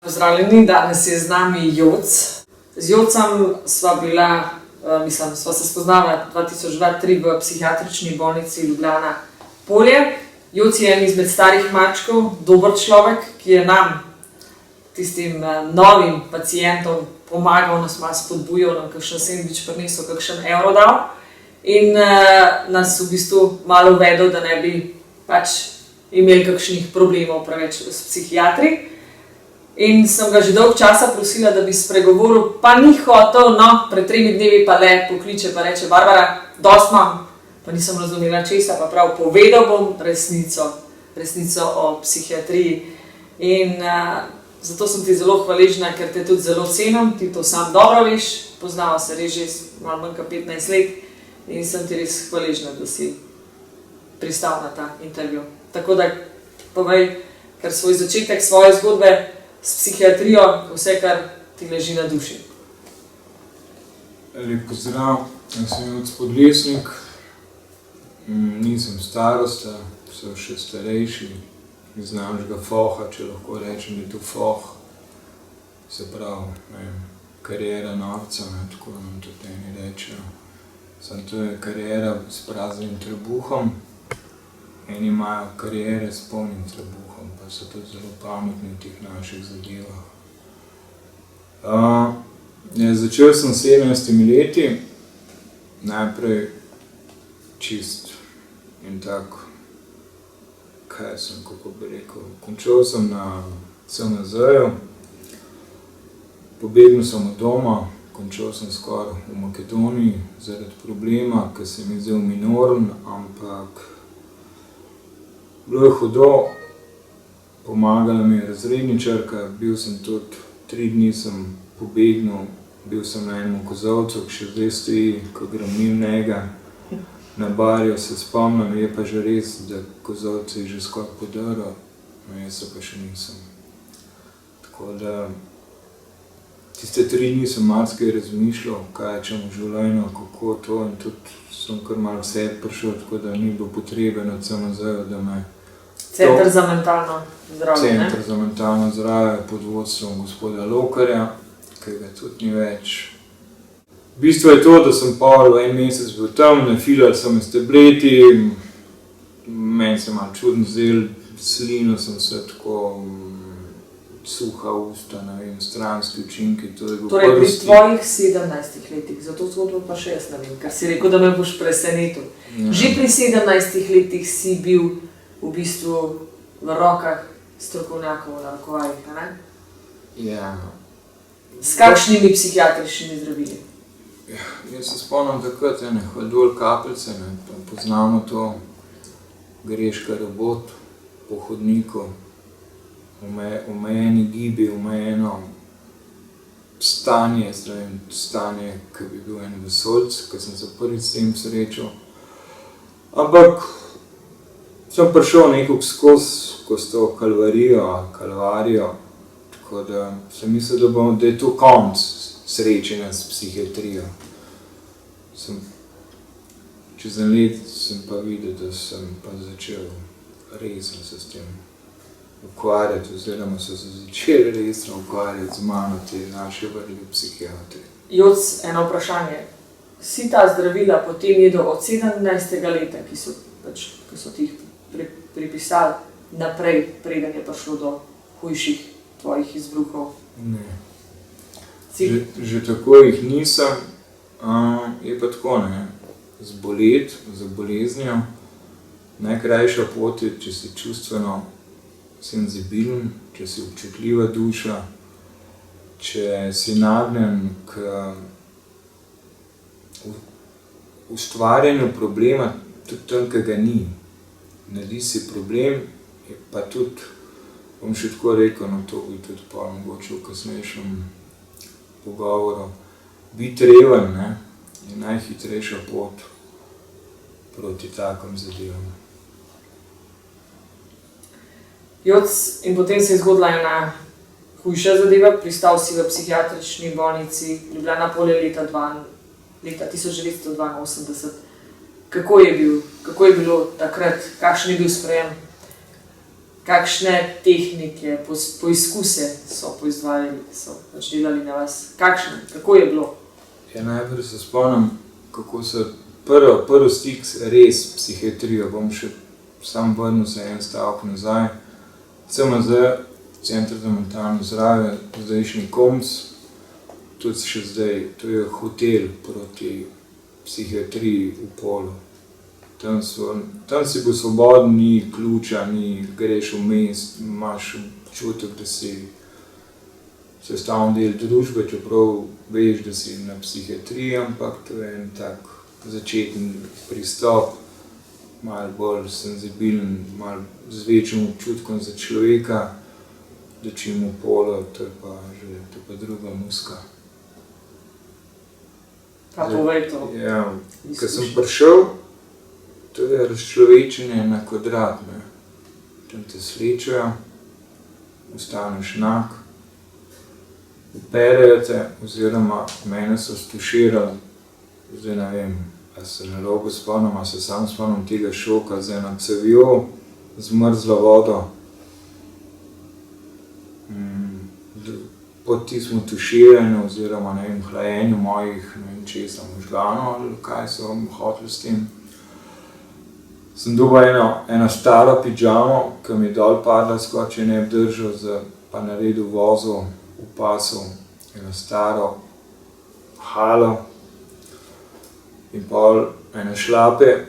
Pozdravljeni, danes je z nami Joc. Z Jocem sva se spoznala 2002-2003 v psihiatrični bolnici Ljubljana Polje. Joc je en izmed starih mačkov, dober človek, ki je nam, tistim novim pacientom, pomagal, nas malo spodbujal, nam kakšen sendvič prinesel, kakšen evro dal in nas v bistvu malo uvedel, da ne bi imeli kakšnih problemov preveč s psihiatri. In sem ga že dolgo časa prosila, da bi spregovoril, pa ni hotel, pred 3 dnevi pa le pokliče pa reče: Barbara, dosti imam, pa nisem razumela česa, pa prav povedal bom resnico o psihiatriji. In zato sem ti zelo hvaležna, ker te tudi zelo cenim, ti to sam dobro veš, poznava se res že malo manj kot 15 let in sem ti res hvaležna, da si pristal na ta intervju. Tako da povej, ker svoj začetek, svoje zgodbe s psihiatrijo, vse, kar ti leži na duši. Lep pozdrav, jaz sem Joc Podlesnik, nisem starosta, sem še starejši, iz našega foha, če lahko rečem, da je to foh, se pravi, kariera novca, tako nam tudi eni rečejo. Samo to je kariera s praznim trebuhom, eni imajo kariere s polnim trebuhom, pa so tudi zelo pametni v teh naših zadevah. Začel sem s 17 leti, najprej čist in tako, kako bi rekel, končal sem na CNZ-ju, pobegnil sem od doma, končal sem skoraj v Makedoniji zaradi problema, ki se mi zdel minoren, ampak bilo je hudo, pomagala mi je razredničarka, bil sem tudi 3 dni sem pobegnil, bil sem na enem kozolcu, ki še zdaj stoji, ko grem mimo njega. Na barju se spomnim, je pa že res, da kozolce je že skoraj podaril, jaz pa še nisem. Tako da tiste 3 dni sem marsikaj razmišljal, kaj čem v življenju, kako to, in tudi sem kar malo vse prišel, tako da ni bilo potrebe na CNZ-ju, da me Center za mentalno zdravje, ne? Center za mentalno zdravje pod vodstvom gospoda Lokarja, ki ga tudi ni več. V bistvu je to, da sem pol en mesec bil tam, nafilal sem iz tableti, meni se malo čudno zdel, slinil sem se tako, suha usta, stranski učinki. Torej pri tvojih 17 letih, zato zgodbo pa še jaz ne vem, ker si rekel, da me boš presenetil. Ja. Že pri 17 letih si bil v bistvu v rokah strokovnjakov v narekovajih, ne? Ja. S kakšnimi psihiatričnimi zdravili? Ja, jaz se spomnim takrat ene Haldol kapljice, poznamo to, greš kar robot po hodniku, omejeni gibi, omejeno stanje, ki bi bil en vesoljc, ki sem se prvič s tem srečal. Ampak sem prišel nekako skozi to kalvarijo, tako da sem mislil, da je to konec srečanja s psihiatrijo. Čez en let sem pa videl, da sem pa začel resno se s tem ukvarjati, oziroma so se začeli resno ukvarjati z mano te naše vrli psihiatri. Joc, eno vprašanje. Si ta zdravila potem jedel od 17. leta, ki so ti jih pripisali naprej, preden je prišlo do hujših tvojih izbruhov? Ne. Že tako jih nisem, je pa tako, ne, za boleznijo. Najkrajša pot je, če si čustveno senzibilen, če si občutljiva duša, če si nagnjen k ustvarjanju problema, tudi tam, ki ga ni. Naredi si problem, je pa tudi, bom še tako rekel, to bi tudi pa mogoče v kasnejšem pogovoru, biti reven, ne, je najhitrejša pot proti takim zadevam. Joc, in potem se je zgodila ena hujša zadeva, pristal si v psihiatrični bolnici Ljubljana Polje leta 1982. Kako je bilo takrat, kakšen je bil sprejem? kakšne tehnike, poizkuse so poizvajali, so pač delali na vas? Kako je bilo? Ja, najprej se spomnim, kako se prvi stik res s psihiatrijo, bom še sam vrnil se en stavek nazaj. CMZ, Center za mentalno zdravje, zdajšnji KOMS, tudi še zdaj, to je hotel proti psihiatriji v Polu. Tam si bil svoboden, ni ključa, greš vmes, imaš občutek, da si sestavni del družbe, čeprav veš, da si na psihiatriji, ampak to je en tak začetni pristop, malo bolj senzibilen, malo z večjim občutkom za človeka, da čim v Polu, to je pa druga muska. Pa povej to. Ja, ko sem prišel, to je razčlovečenje na kvadrat, ne. Tam te slečejo, ostaneš nag, operejo te, oziroma mene so stuširali, zdaj ne vem, a se narobe spomnim, a se sam spomnim tega šoka z eno cevjo, z mrzlo vodo. Po tistem tuširanju oziroma ne vem, hlajenju mojih, ne vem česa, možganov ali kaj so hoteli s tem. Sem dobil eno staro pidžamo, ki mi je dol padla, skoraj če ne bi držal, pa naredil vozu v pasu, eno staro halo in pol ene šlape,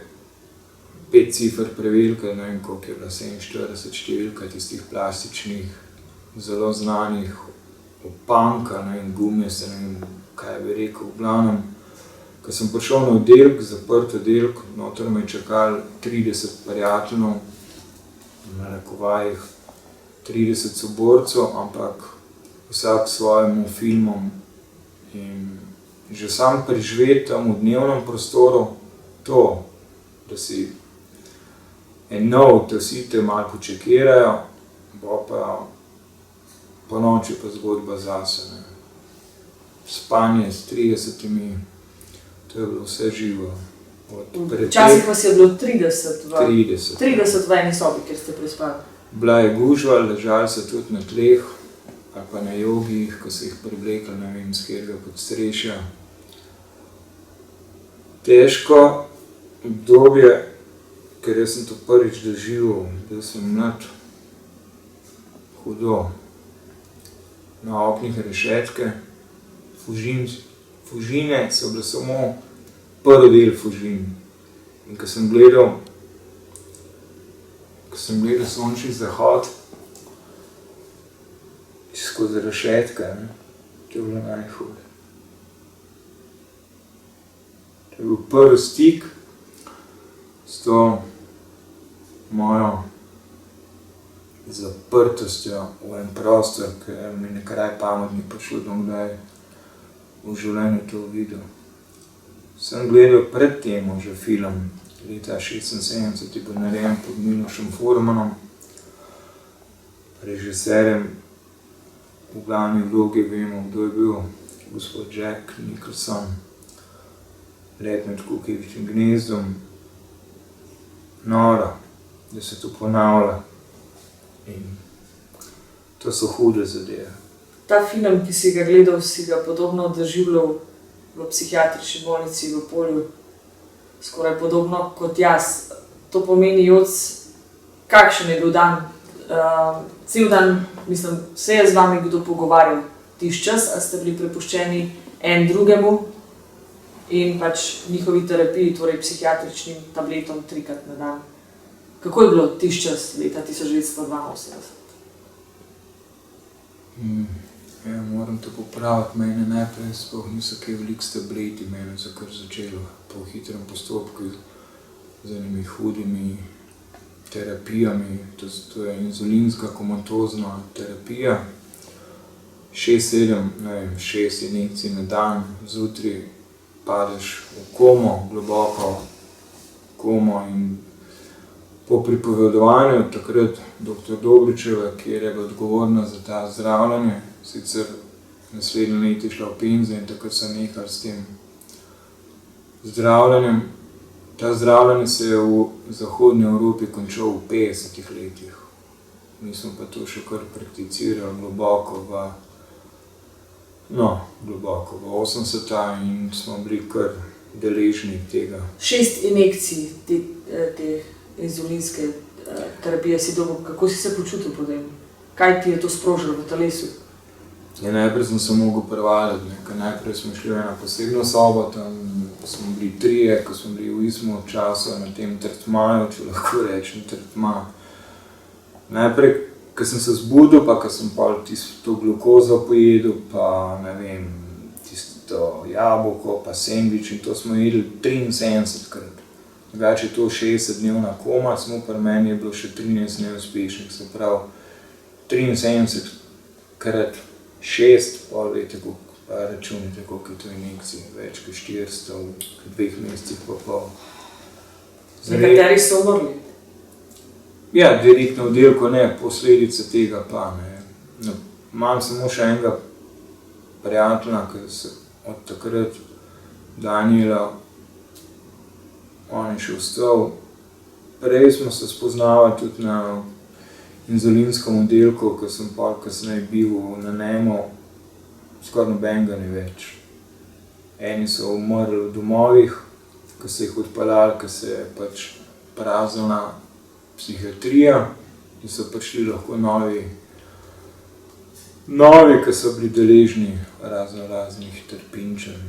5 cifer prevelika, ne vem koliko je bila, 47 številka tistih plastičnih, zelo znanih opanka, ne vem, gumijasta, ne vem, kaj bi rekel, v glavnem. Ko sem prišel na oddelek, zaprt oddelek, noter me je čakalo 30 prijateljev, v narekovajih 30 soborcev, ampak vsak s svojim filmom. In že sam preživeti tam v dnevnem prostoru to, da si nov, da vsi te malo počekirajo, bo pa po noči pa zgodba zase, ne. Spanje s 30-imi, to je bilo vse živo. Včasih vas je bilo 30 30 v eni sobi, kjer ste prespali. Bila je gužva, ležali so tudi na tleh, ali pa na jogih, ko so jih privlekli, ne vem, s katerega podstrešja. Težko obdobje, ker jaz sem to prvič doživel, bil sem mlad, hudo. Na oknih rešetke, fužine so bile samo prvi del fužin. In ko sem gledal sončni zahod skozi rešetke, ne, to je bilo najhuje. To je bil prvi stik s to mojo zaprtostjo v en prostor, ker mi nekaj pametnih prišlo, da bom kdaj v življenju to videl. Sem gledal pred tem že film, leta 1976 je bil narejen pod Milošem Formanom, režiserjem, v glavni vlogi vemo, kdo je bil, gospod Jack Nicholson, Let med kukavičjim gnezdom. Noro, da se to ponavlja. In to so hude zadeve. Ta film, ki si ga gledal, si ga podobno doživljal v psihiatrični bolnici v Polju, skoraj podobno kot jaz. To pomeni, Joc, kakšen je bil dan? Cel dan, mislim, se je z vami kdo pogovarjal tisti čas, a ste bili prepuščeni en drugemu in pač njihovi terapiji, torej psihiatričnim tabletom 3-krat na dan. Kako je bilo tisti čas leta 1982? Ja, moram te popraviti, mene najprej sploh niso kaj veliko s tableti, mene so kar začelo po hitrem postopku z enimi hudimi terapijami, to je inzulinska komatozna terapija, 6 injekcij na dan, zjutraj padeš v komo, globoko komo in po pripovedovanju takrat dr. Dobričeva, ki je bila odgovorna za ta zdravljenje, sicer naslednje leto je šla v penzijo in takrat so nehali s tem zdravljenjem. Ta zdravljenje se je v zahodni Evropi končal v 50 letih. mi smo pa to še kar prakticirali globoko v 80-ta in smo bili kar deležni tega. 6 injekcij te inzulinske terapije si dobil. Kako si se počutil potem? Kaj ti je to sprožilo v telesu? Ja, najprej sem se mogel prevaliti, ker najprej smo šli v eno posebno sobo, tam smo bili 3, ko smo bili v istem času na tem tretmaju, če lahko rečem tretma. Najprej, ko sem se zbudil, pa ko sem to glukozo pojedel, pa ne vem, tisto jabolko, pa sendvič in to smo jedli 73-krat. Drugače je to 60-dnevna koma, samo pri meni je bilo še 13 neuspešnih, se pravi 73-krat 6, pa vete, računite, koliko je to injekcij, več kot 400 v 2 mesecih pa pol. Nekateri so umrli? Ja, direktno v oddelku ne, posledice tega pa ne. Imam samo še enega prijatelja, ki se od takrat Daniela, on je še ostal. Prej smo se spoznavali tudi na inzulinskem oddelku, ko sem pa kasneje bil na Nemo, skoraj nobenega ni več. Eni so umrli v domovih, ko se jih odpeljali, ko se je pač praznila psihiatrija in so prišli lahko novi, ki so bili deležni raznih trpinčenj,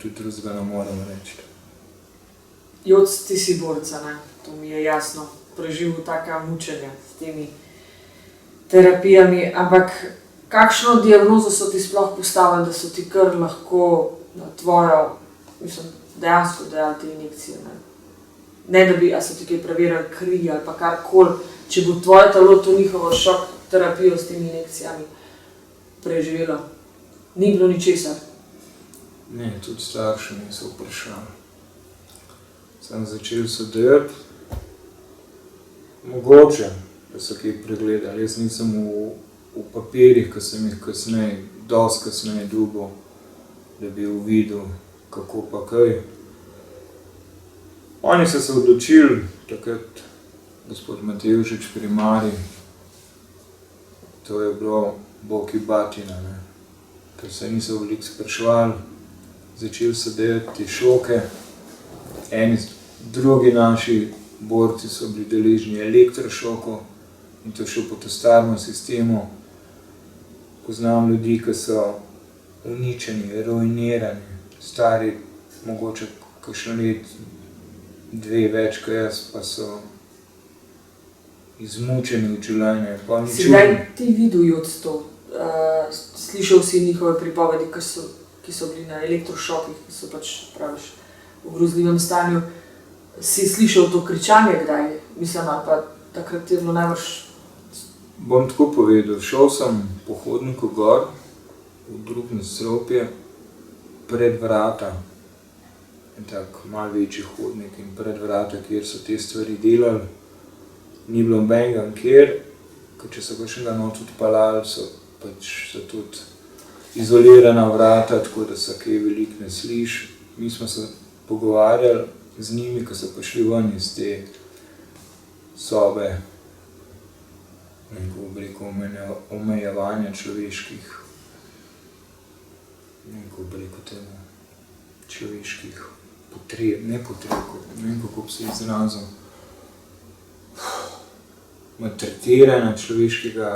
tudi drugega ne morem reči. Joc, ti si borca, ne? To mi je jasno. Preživel taka mučenja s temi terapijami, ampak kakšno diagnozo so ti sploh postavili, da so ti kar lahko na tvojo, dejansko dajali te injekcije, ne? Ne da bi, a so ti kaj preverjali kri ali pa karkoli, če bo tvoje telo to njihovo šok terapijo s temi injekcijami preživelo. Ni bilo ničesar. Ne, tudi starši niso vprašali. Sem začel sedeti, mogoče, da so kaj pregledali. Jaz nisem v papirjih, ko sem jih dosti kasneje dobil, da bi videl, kako pa kaj. Oni so se odločili, takrat gospod Matevžič primarij, to je bilo Boki batina, ne. Ker se niso veliko spraševali, začeli so delati te šoke. Drugi naši borci so bili deležni elektrošokov in to še po testarnem sistemu. Poznam ljudi, ki so uničeni, ruinirani, stari mogoče kakšno let, 2 več kot jaz, pa so izmučeni od življenja. Si kdaj ti videl, Joc, to? Slišal si njihove pripovedi, ki so bili na elektrošokih, ki so pač, praviš, v grozljivem stanju. Si slišal to kričanje kdaj? Mislim, ali pa takrat je bilo najbrž... Bom tako povedal, šel sem po hodniku gor, v drugo nadstropje, pred vrata, en tak malo večji hodnik in pred vrata, kjer so te stvari delali. Ni bilo nobenega nikjer, ker če so kakšnega not odpeljali, so tudi izolirana vrata, tako da se kaj veliko ne sliši. Mi smo se pogovarjali z njimi, ko so prišli ven iz te sobe, kako bi rekel, omejevanja človeških, kako bi rekel temu, človeških potreb, ne potreb, ne vem, kako bi se izrazil, maltretiranja človeškega.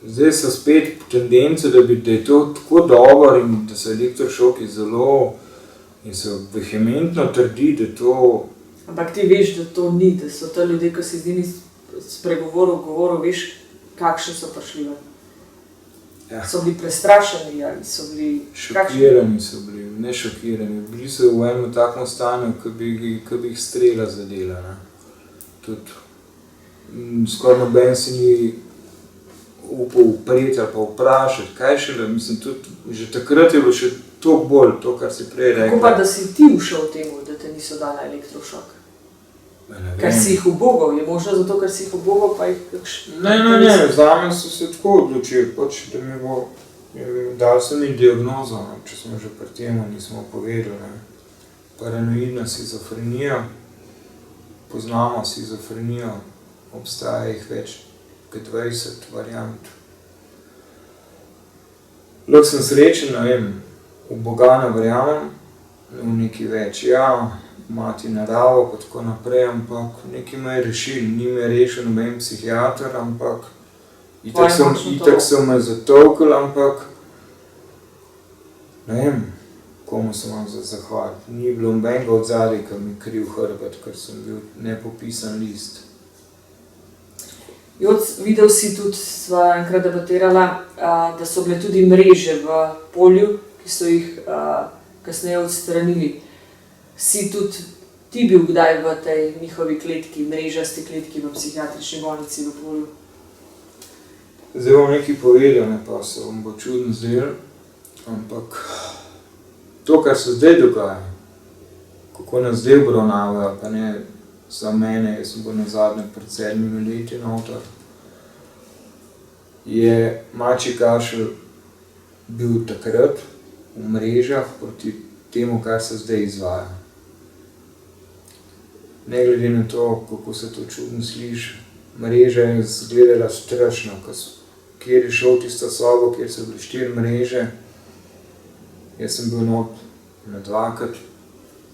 Zdaj so spet tendence, da je to tako dobro in da so elektrošoki zelo in se vehementno trdi, da to... Ampak ti veš, da to ni, da so to ljudje, ki si z njimi spregovoril, veš, kakšni so prišli. Ja. So bili prestrašeni ali so bili... Šokirani so bili, ne šokirani. Bili so v enem takem stanju, ko bi jih strela zadela. Ne. Tudi skoraj noben si ni upal upreti ali pa vprašati, kaj šele, mislim, tudi že takrat je bilo še toliko bolj, to, kar si prej rekla. Kako pa, da si ti ušel temu, da te niso dali elektrošok? Ker si jih ubogal, je možno zato, ker si jih ubogal, pa jih kakšen... Ne, zame so se tako odločili, da mi bo, dal so mi diagnozo, če smo že pri temu nismo povedali. Paranoidna shizofrenija, poznamo shizofrenijo, obstaja jih več kakšne 20 variant. Lahko sem srečen, ne vem, v Boga ne verjamem, v nekaj več, ja, mati naravo pa tako naprej, ampak nekaj me je rešil, ni me rešil noben psihiater, ampak itak so me zatolkli, ampak ne vem, komu se imam za zahvaliti. Ni bilo nobenega od zadaj, ki mi kriv hrbet, ker sem bil nepopisan list. Joc, videl si tudi, sva enkrat debatirala, da so bile tudi mreže v polju, ki so jih kasneje odstranili. Si tudi ti bil kdaj v tej njihovi kletki, mrežasti kletki v psihiatrični bolnici v polju? Zdaj bom nekaj povedal, ne, pa se vam bo čudno zdelo, ampak to, kar se zdaj dogaja, kako nas zdaj obravnavajo, pa ne za mene, jaz sem bil nazadnje pred 7 leti noter, je mačji kašelj bil takrat v mrežah proti temu, kar se zdaj izvaja. Ne glede na to, kako se to čudno sliši, mreža je izgledala strašno, kjer je šel tista soba, kjer so bile 4 mreže, jaz sem bil not na 2krat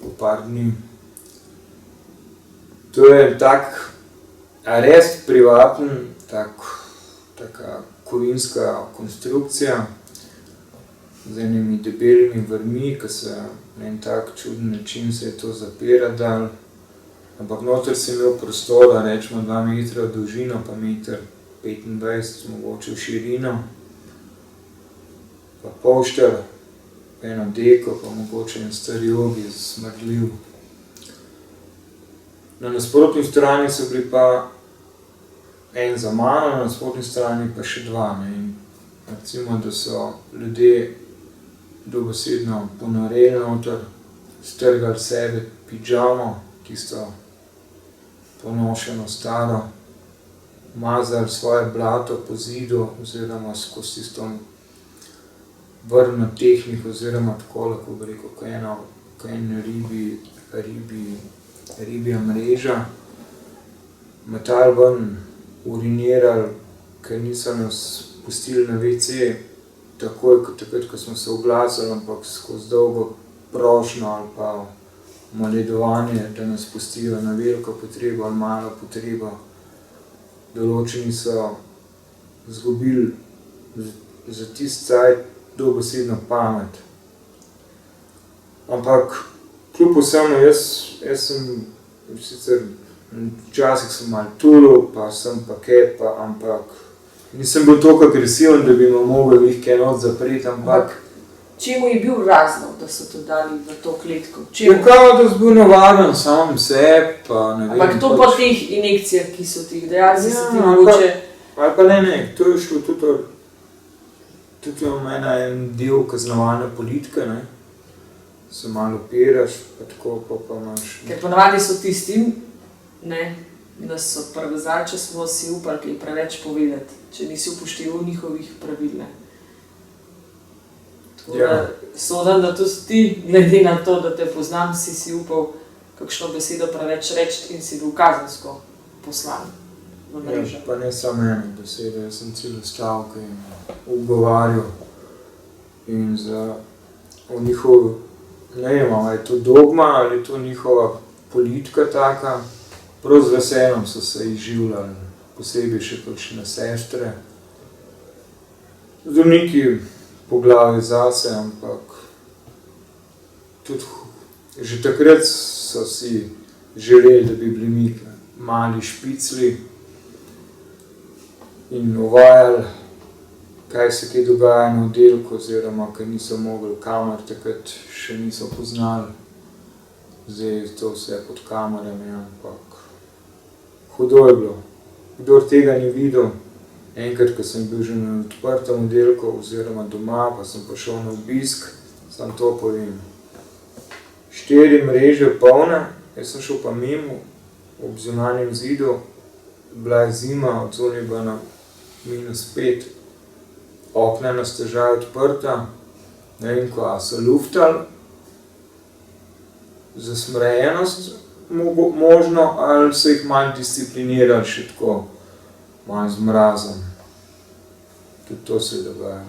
po par dni. To je tak arest privaten, taka kovinska konstrukcija z enimi debelimi vrvmi, ki se na en tak čuden način se je to zapira dal. Ampak noter si imel prostora, rečemo 2 metra v dolžino, pa 1,25 metra mogoče v širino, pa pošter, pa eno deko, pa mogoče en star jogi, smrdljiv. Na nasprotni strani so bili pa en za mano, na nasprotni strani pa še 2. In recimo, da so ljudje dobesedno ponoreli noter, strgali sebe pidžamo, tisto ponošeno staro, mazali svoje blato po zidu oziroma skozi tisto vrvno tehniko oziroma tako, lahko bi rekel, ko en ribja mreža, metali ven, urinirali, ker niso nas pustili na WC takoj, takrat, ko smo se oglasili, ampak skozi dolgo prošnjo ali pa moledovanje, da nas pustijo na veliko potrebo ali malo potrebo. Določeni so izgubili za tisti cajt dobesedno pamet. Ampak kljub vsemu, jaz sem sicer včasih sem malo tulil, pa sem paket, ampak nisem bil toliko agresiven, da bi me mogel jih kaj not zapreti, ampak čemu je bil razlog, da so to dali v to kletko? Je kao, da si bil navaden samem sebi, pa ne vem. Ampak to po teh injekcijah, ki so ti dejali, si ti mogoče... Ali pa ne, to je šlo tudi v mene en del kaznovalne politike, ne. Se malo opiraš, pa tako, pa imaš... Ker ponavadi so tistim, ne, da so prevezali, če smo si upali kaj preveč povedati, če nisi upošteval njihovih pravil, ne. Ja. Sodam, da tudi ti, glede na to, da te poznam, si upal kakšno besedo preveč reči in si bil kazensko poslan v mrežo. Ja, pa ne samo eno besedo, jaz sem celo stavke ugovarjal in v njihov, ne vem, ali je to dogma ali je to njihova politika taka, prav z veseljem so se izživljali, posebej še kakšne sestre. Zdravniki po glavi zase, ampak tudi že takrat so si želeli, da bi bili mi mali špicli in uvajali, kaj se kaj dogaja na oddelku, oziroma kaj niso mogli kamer, takrat še niso poznali. Zdaj je to vse pod kamerami, ampak hudo je bilo. Kdor tega ni videl, enkrat, ko sem bil že na odprtem oddelku oziroma doma, pa sem prišel na obisk, samo to povem. 4 mreže polne, jaz sem šel pa mimo ob zunanjem zidu, bila je zima, odzunaj je bila na -5, okna na stežaj odprta, ne vem kva, so luftali, zasmrejenost možno, ali so jih malo disciplinirali še tako. malo z mrazom. Tudi to se dogaja.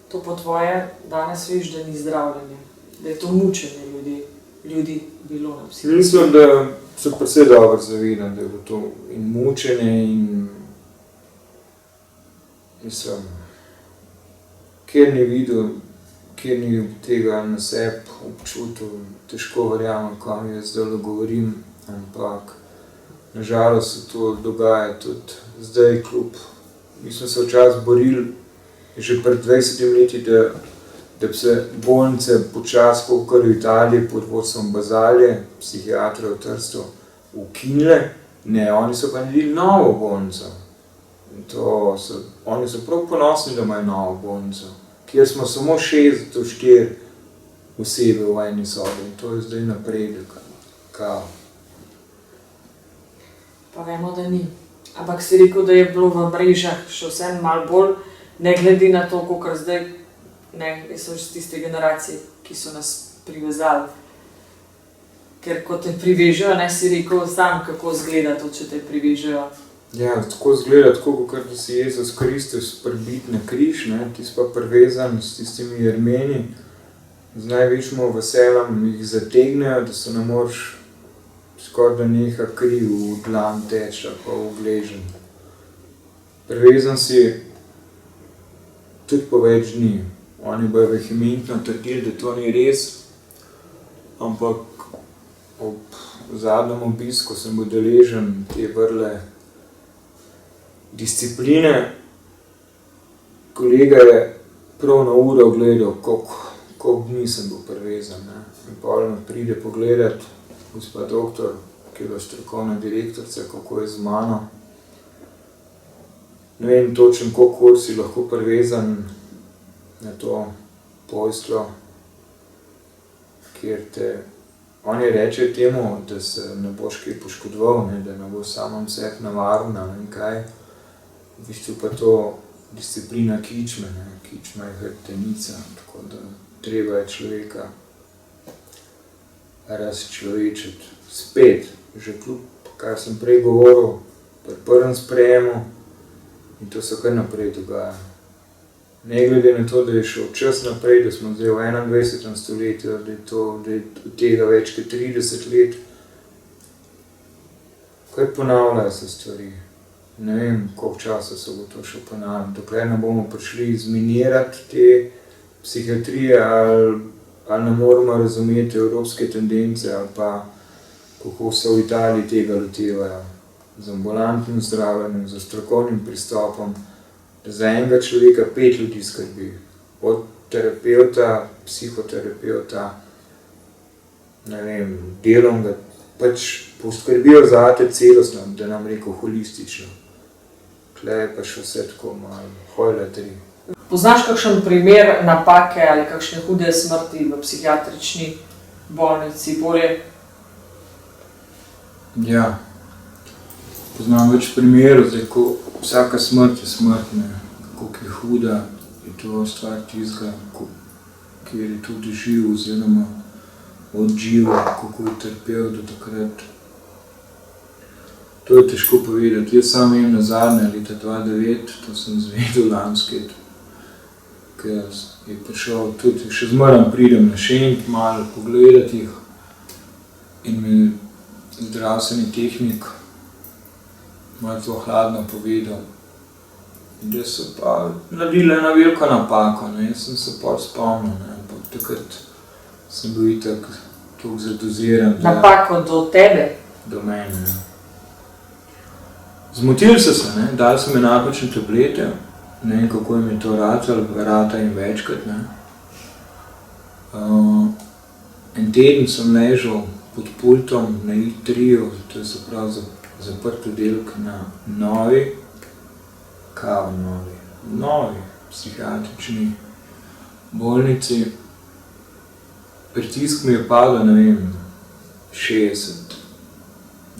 To po tvoje danes veš, da ni zdravljenje, da je to mučenje ljudi bilo na psihiatriji. Mislim, da se precej dobro zavedam, da je bilo to in mučenje in mislim, kjer ni videl, kjer ni tega na sebi občutil, težko verjamem, kam jaz zdaj govorim, ampak nažalost se to dogaja tudi zdaj, kljub. Mi smo se včasih borili že pred 20 leti, da bi se bolnice počasi, kakor v Italiji pod vodstvom Bazalije, psihiatra v Trstu, ukinile. Ne, oni so pa naredili novo bolnico. Oni so prav ponosni, da imajo novo bolnico, kjer smo samo 6 do 4 osebe v eni sobi in to je zdaj napredek. Pa vemo, da ni. Ampak si rekel, da je bilo v mrežah še vsem malo bolj, ne glede na to, kakor zdaj, ne, so že tiste generacije, ki so nas privezali. Ker ko te privežejo, ne, si rekel sam, kako izgleda to, če te privežejo. Ja, tako izgleda, tako kot da si Jezus Kristus pribit na križ, ne, ti si pa privezan s tistimi jermeni, z največjim veseljem jih zategnejo, da se ne moreš skoraj da neha kri v dlan teč, pa v gležen. Privezan si tudi po več dni. Oni bojo vehementno trdili, da to ni res, ampak ob zadnjem obisku sem bil deležen te vrle discipline. Kolega je prav na uro gledal, koliko dni sem bil privezan. Ne. In potem me pride pogledat gospa doktor, ki je bila strokovna direktorica, kako je z mano. Ne vem točno, koliko ur si lahko privezan na to posteljo, kjer te oni rečejo temu, da se ne boš kaj poškodoval, ne, da ne boš samem sebi navaren, ne vem kaj. V bistvu pa to disciplina kičme, ne. Kičma je hrbtenica, tako da treba je človeka razčlovečiti. Spet, že kljub, kar sem prej govoril, pri prvem sprejemu, in to se kar naprej dogaja. Ne glede na to, da je šel čas naprej, da smo zdaj v 21. stoletju, da je od tega več kot 30 let, kar ponavljajo se stvari. Ne vem, koliko časa se bo to še ponavljalo, dokler ne bomo prišli izminirati te psihiatrije ali ne moramo razumeti evropske tendence ali pa kako se v Italiji tega lotevajo. Z ambulantnim zdravljenjem, z strokovnim pristopom, da za enega človeka 5 ljudi skrbi. Od terapeuta, psihoterapeuta, ne vem, delom ga pač poskrbijo zate celostno, da nam rekel holistično. Tle je pa še vse tako malo hojlatri. Poznaš kakšen primer napake ali kakšne hude smrti v psihiatrični bolnici bolje? Ja. Poznam več primerov, zdaj, ko vsaka smrt je smrt, ne, koliko je huda, je to stvar tistega, kjer je tudi živ oziroma odživel, kako je trpel do takrat. To je težko povedati. Jaz sam vem nazadnje, leta 2009, to sem izvedel lanskega, ker je prišel tudi, še zmeraj pridem na šenk, malo pogledati jih in mi zdravstveni tehnik malo to hladno povedal. Da so pa naredili eno veliko napako, ne. Jaz sem se pol spomnil, ne. Ampak takrat sem bil itak toliko zadoziran. Napako do tebe? Do mene, ja. Zmotili so se, ne. Dali so mi napačne tablete, ne vem, kako jim je to rata in večkrat, ne. En teden sem ležal pod pultom na I3, to je se pravi zaprt oddelek na novi psihiatrični bolnici. Pritisk mi je padel, ne vem, 60,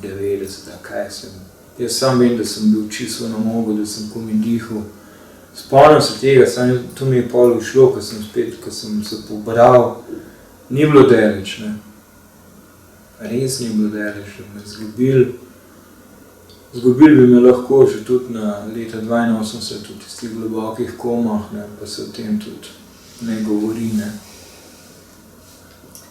90, kaj sem. Jaz sam vem, da sem bil čisto na mogu, da sem komaj dihal. Spomnim se tega, samo to mi je pol ušlo, ko sem se pobral. Ni bilo daleč, ne. Res ni bilo daleč, da me zgubili. Zgubili bi me lahko že tudi na leta 82 v tistih globokih komah, ne, pa se o tem tudi ne govori. Ne.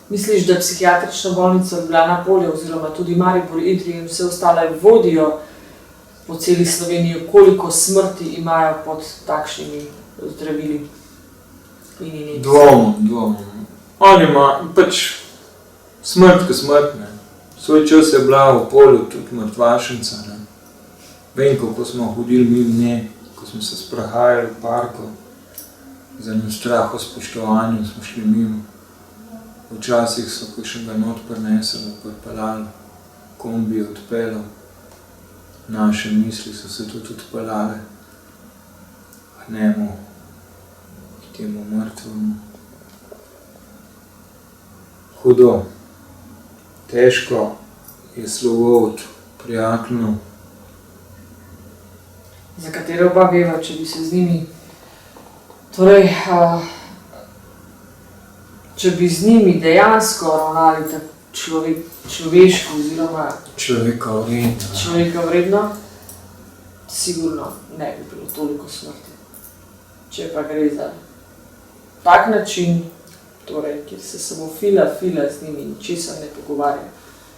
Misliš, da psihiatrična bolnica Ljubljana Polje oziroma tudi Maribor, Idrija in vse ostale vodijo po celi Sloveniji, koliko smrti imajo pod takšnimi zdravili? Dvomom. On ima pač smrt, ko smrt, ne. Svoj čas je bila v Polju tudi mrtvašnica, ne. Vem, kako smo hodili mimo nje, ko smo se sprehajali v parku, z enim straho spoštovanjem smo šli mimo. Včasih so kakšnega not prinesli, pripeljali, kombi odpeljal. Naše misli so se tudi odpeljale k njemu, k temu mrtvemu. Hudo, težko je slovo od prijateljev. Za katere oba veva, če bi se z njimi, torej, če bi z njimi dejansko ravnali tako človeško oziroma človeka vredno, sigurno ne bi bilo toliko smrti. Če pa gre za tak način, torej, kjer se samo fila z njimi in ničesar ne pogovarja,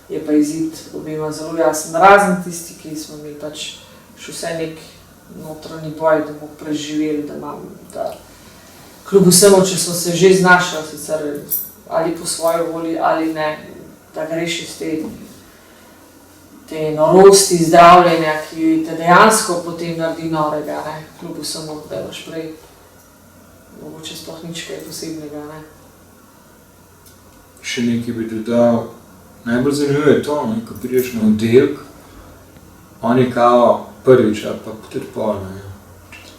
je pa izid obema zelo jasen. Razen tisti, ki smo mi pač še vse nek notranji boj, da bomo preživeli, da kljub vsemu, če smo se že znašli, sicer ali po svoji volji ali ne, da greš iz te norosti zdravljenja, ki te dejansko potem naredi norega, ne, kljub vsemu, da imaš prej mogoče sploh nič kaj posebnega, ne. Še nekaj bi dodal, najbolj zanimivo je to, ne, ko prideš na oddelek, oni kao prvič ali pa tudi pol, ne,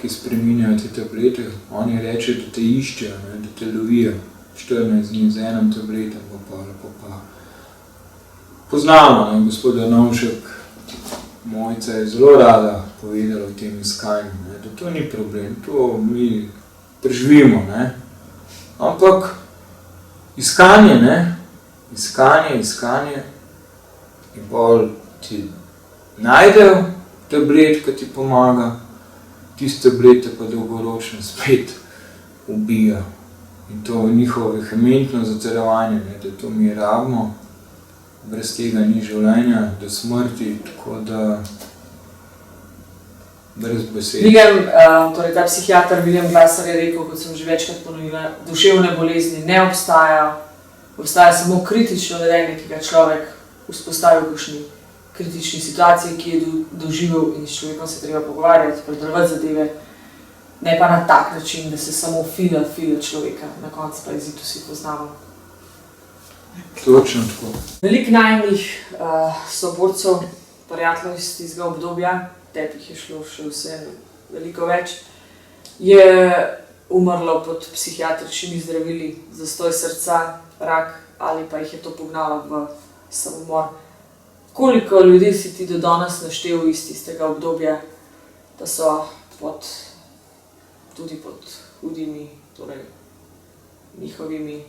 ki spreminjajo te tablete, oni rečejo, da te iščejo, ne, da te lovijo 14 dni z enim tabletom, pa poznamo, ne, gospod Arnovšek, Mojca je zelo rada povedala o tem iskanju, ne, da to ni problem, to mi preživimo, ne, ampak iskanje, ne, iskanje in bolj ti najdejo tablet, ki ti pomaga, tiste tablete pa dolgoročno spet ubija. In to njihovo vehementno zatrjevanje, da to mi rabimo, brez tega ni življenja, do smrti, tako da brez besed. Torej ta psihiater William Glasser je rekel, kot sem že večkrat ponovila, duševne bolezni ne obstajajo, obstaja samo kritično vedenje, ki ga človek vzpostavi v kakšni kritični situaciji, ki je doživel in s človekom se treba pogovarjati, predrvati zadeve, ne pa na tak način, da se samo fila človeka, na koncu pa izid vsi poznamo. Točno tako. Veliko najinih soborcev, prijateljev iz tistega obdobja, tepih je šlo še vse veliko več, je umrlo pod psihiatričnimi zdravili, zastoj srca, rak ali pa jih je to pognalo v samomor. Koliko ljudi si ti do danes naštel iz tistega obdobja, da so tudi pod hudimi, torej njihovimi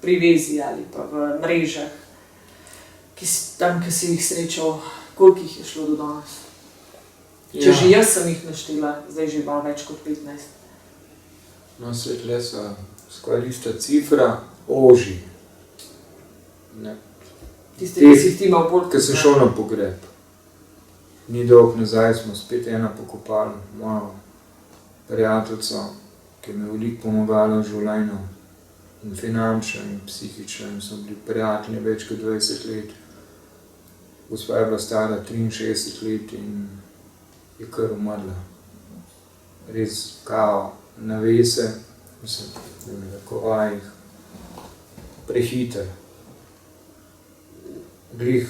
privezi ali pa v mrežah, tam, ki si jih srečal, koliko jih je šlo do danes? Če že jaz sem jih naštela, zdaj že malo več kot 15. No, svetle so skoraj ista cifra, oži. Tiste, ki si jih ti imel bolj... Ko sem šel na pogreb. Ni dolgo nazaj smo spet ena pokopali, mojo prijateljico, ki mi je veliko pomagala v življenju. In finančno in psihično, in so bili prijatelji več kot 20 let. Gospa je bila stara 63 let in je kar umrla. Res kao navese, na kovajih, prehiter. Glih,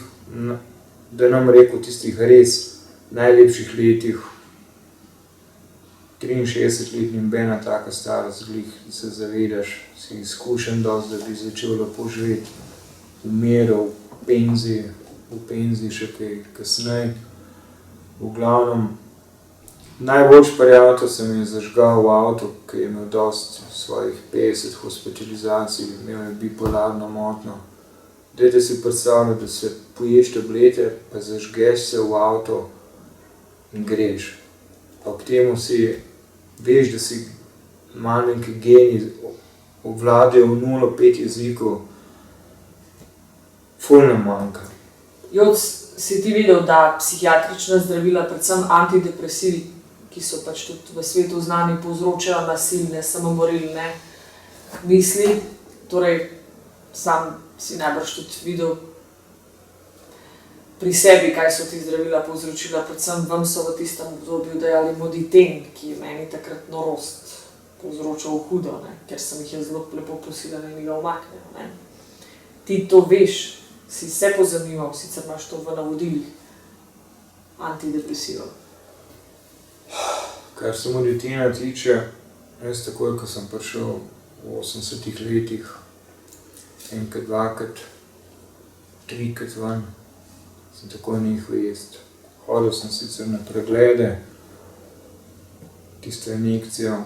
da nam rekel tistih res najlepših letih, 63 let ni nobena taka starost, glih, da se zavedaš, si izkušen dosti, da bi začel lepo živeti, umiral v penziji še kaj kasneje. V glavnem, najboljši prijatelj se mi je zažgal v avto, ki je imel dosti svojih 50 hospitalizacij, imel je bipolarno motnjo Dajte si predstavljati, da se poješ tablete, pa zažgeš se v avto in greš. Pa ob temu veš, da si malenki genij, obvladajo 0,5 jezikov, ful nam manjka. Joc, si ti videl, da psihiatrična zdravila, predvsem antidepresivi, ki so pač tudi v svetu znani, povzročajo nasilne, samomorilne misli, torej sam si najbrž tudi videl pri sebi, kaj so ti zdravila povzročila, predvsem vam so v tistem obdobju dajali Moditen, ki je meni takrat norost povzročal hudo, ne? Ker sem jih zelo lepo prosila, da mi ga umaknejo. Ne? Ti to veš, si se pozanimal, sicer imaš to v navodilih antidepresivov. Kar se Moditena tiče, jaz takoj, ko sem prišel v 80-ih letih, enkrat, dvakrat, trikrat ven, sem takoj nehal jesti. Hodil sem sicer na preglede, tisto injekcijo,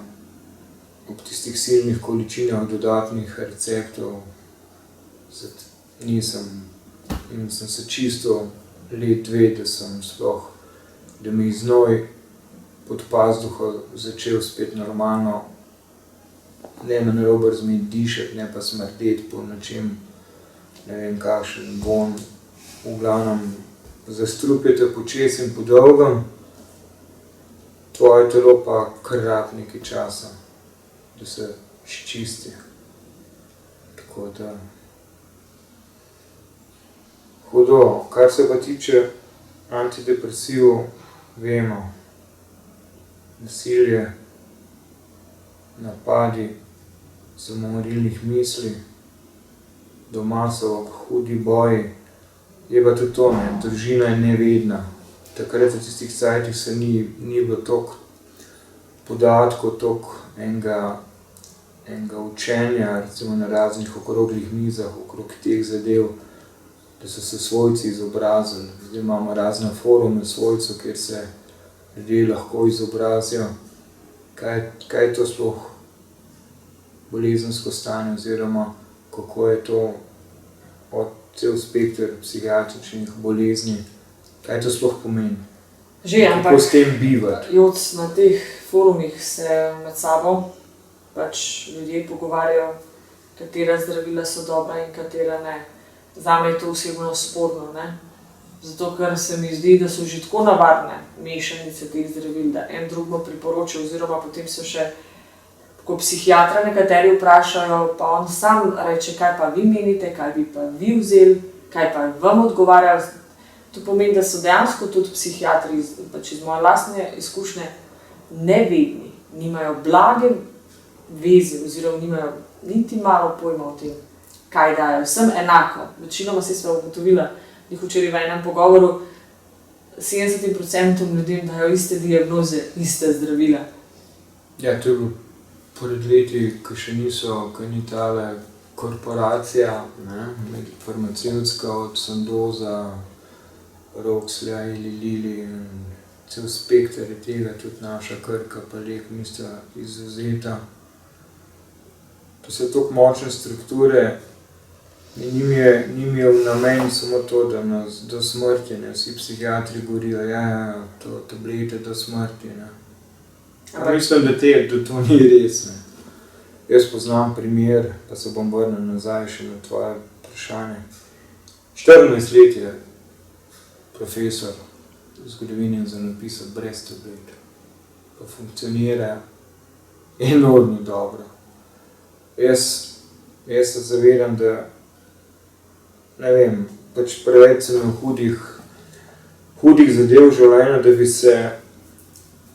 ob tistih silnih količinah dodatnih receptov, nisem, in sem se čisto let dve, da mi znoj pod pazduho začel spet normalno, ne me narobe razumeti, dišati, ne pa smrdeti po nečem, ne vem kakšen vonj, v glavnem zastrupite počez in po dolgem, tvoje telo pa kar rab nekaj časa, da se čisti. Tako da hudo. Kar se pa tiče antidepresivov, vemo, nasilje, napadi, samomorilnih misli, doma so hudi boji, je pa tudi to, ne, družina je nevedna. Takrat v tistih cajtih se ni bilo toliko podatkov, toliko enega učenja, recimo na raznih okroglih mizah, okrog teh zadev, da so se svojci izobrazili. Zdaj imamo razne forume svojcev, kjer se ljudje lahko izobrazijo, kaj je to sploh bolezensko stanje, oziroma kako je to od cel spekter psihiatričnih bolezni, kaj to sploh pomeni. Že, ampak kako s tem bivati. Joc, na teh forumih se med sabo pač ljudje pogovarjajo, katera zdravila so dobra in katera ne. Zame je to osebno sporno, ne? Zato, ker se mi zdi, da so že tako navadne mešanice teh zdravil, da en drugmo priporoča, oziroma potem so še, ko psihiatra nekateri vprašajo, pa on sam reče, kaj pa vi menite, kaj bi pa vi vzeli, kaj pa vam odgovarjali. To pomeni, da so dejansko tudi psihiatri, pač iz moje lastne izkušnje, nevedni, nimajo blage veze, oziroma nimajo niti malo pojma o tem, kaj dajo. Vsem enako. Večinoma si sva ugotovila, njih včeraj v enem pogovoru, 70% ljudem dajo iste diagnoze, iste zdravila. Ja, to je bilo pred leti, ko ni tale korporacija, ne, farmacevtska, od Sandoza, Roxleya, Eli Lilly in cel spekter je tega, tudi naša Krka, pa Lek nista izvzeta. To so toliko močne strukture in njim je v namen samo to, da nas do smrti, ne, vsi psihiatri govorijo, ja, to tablete do smrti, ne. Mislim, da to ni res, ne. Jaz poznam primer, pa se bom vrnil nazaj še na tvoje vprašanje. 14 let je profesor zgodovine za napisati brez tablet, pa funkcionira enormno dobro. Jaz se zavedam, da ne vem, pač preveč sem hudih zadev v življenju, da bi se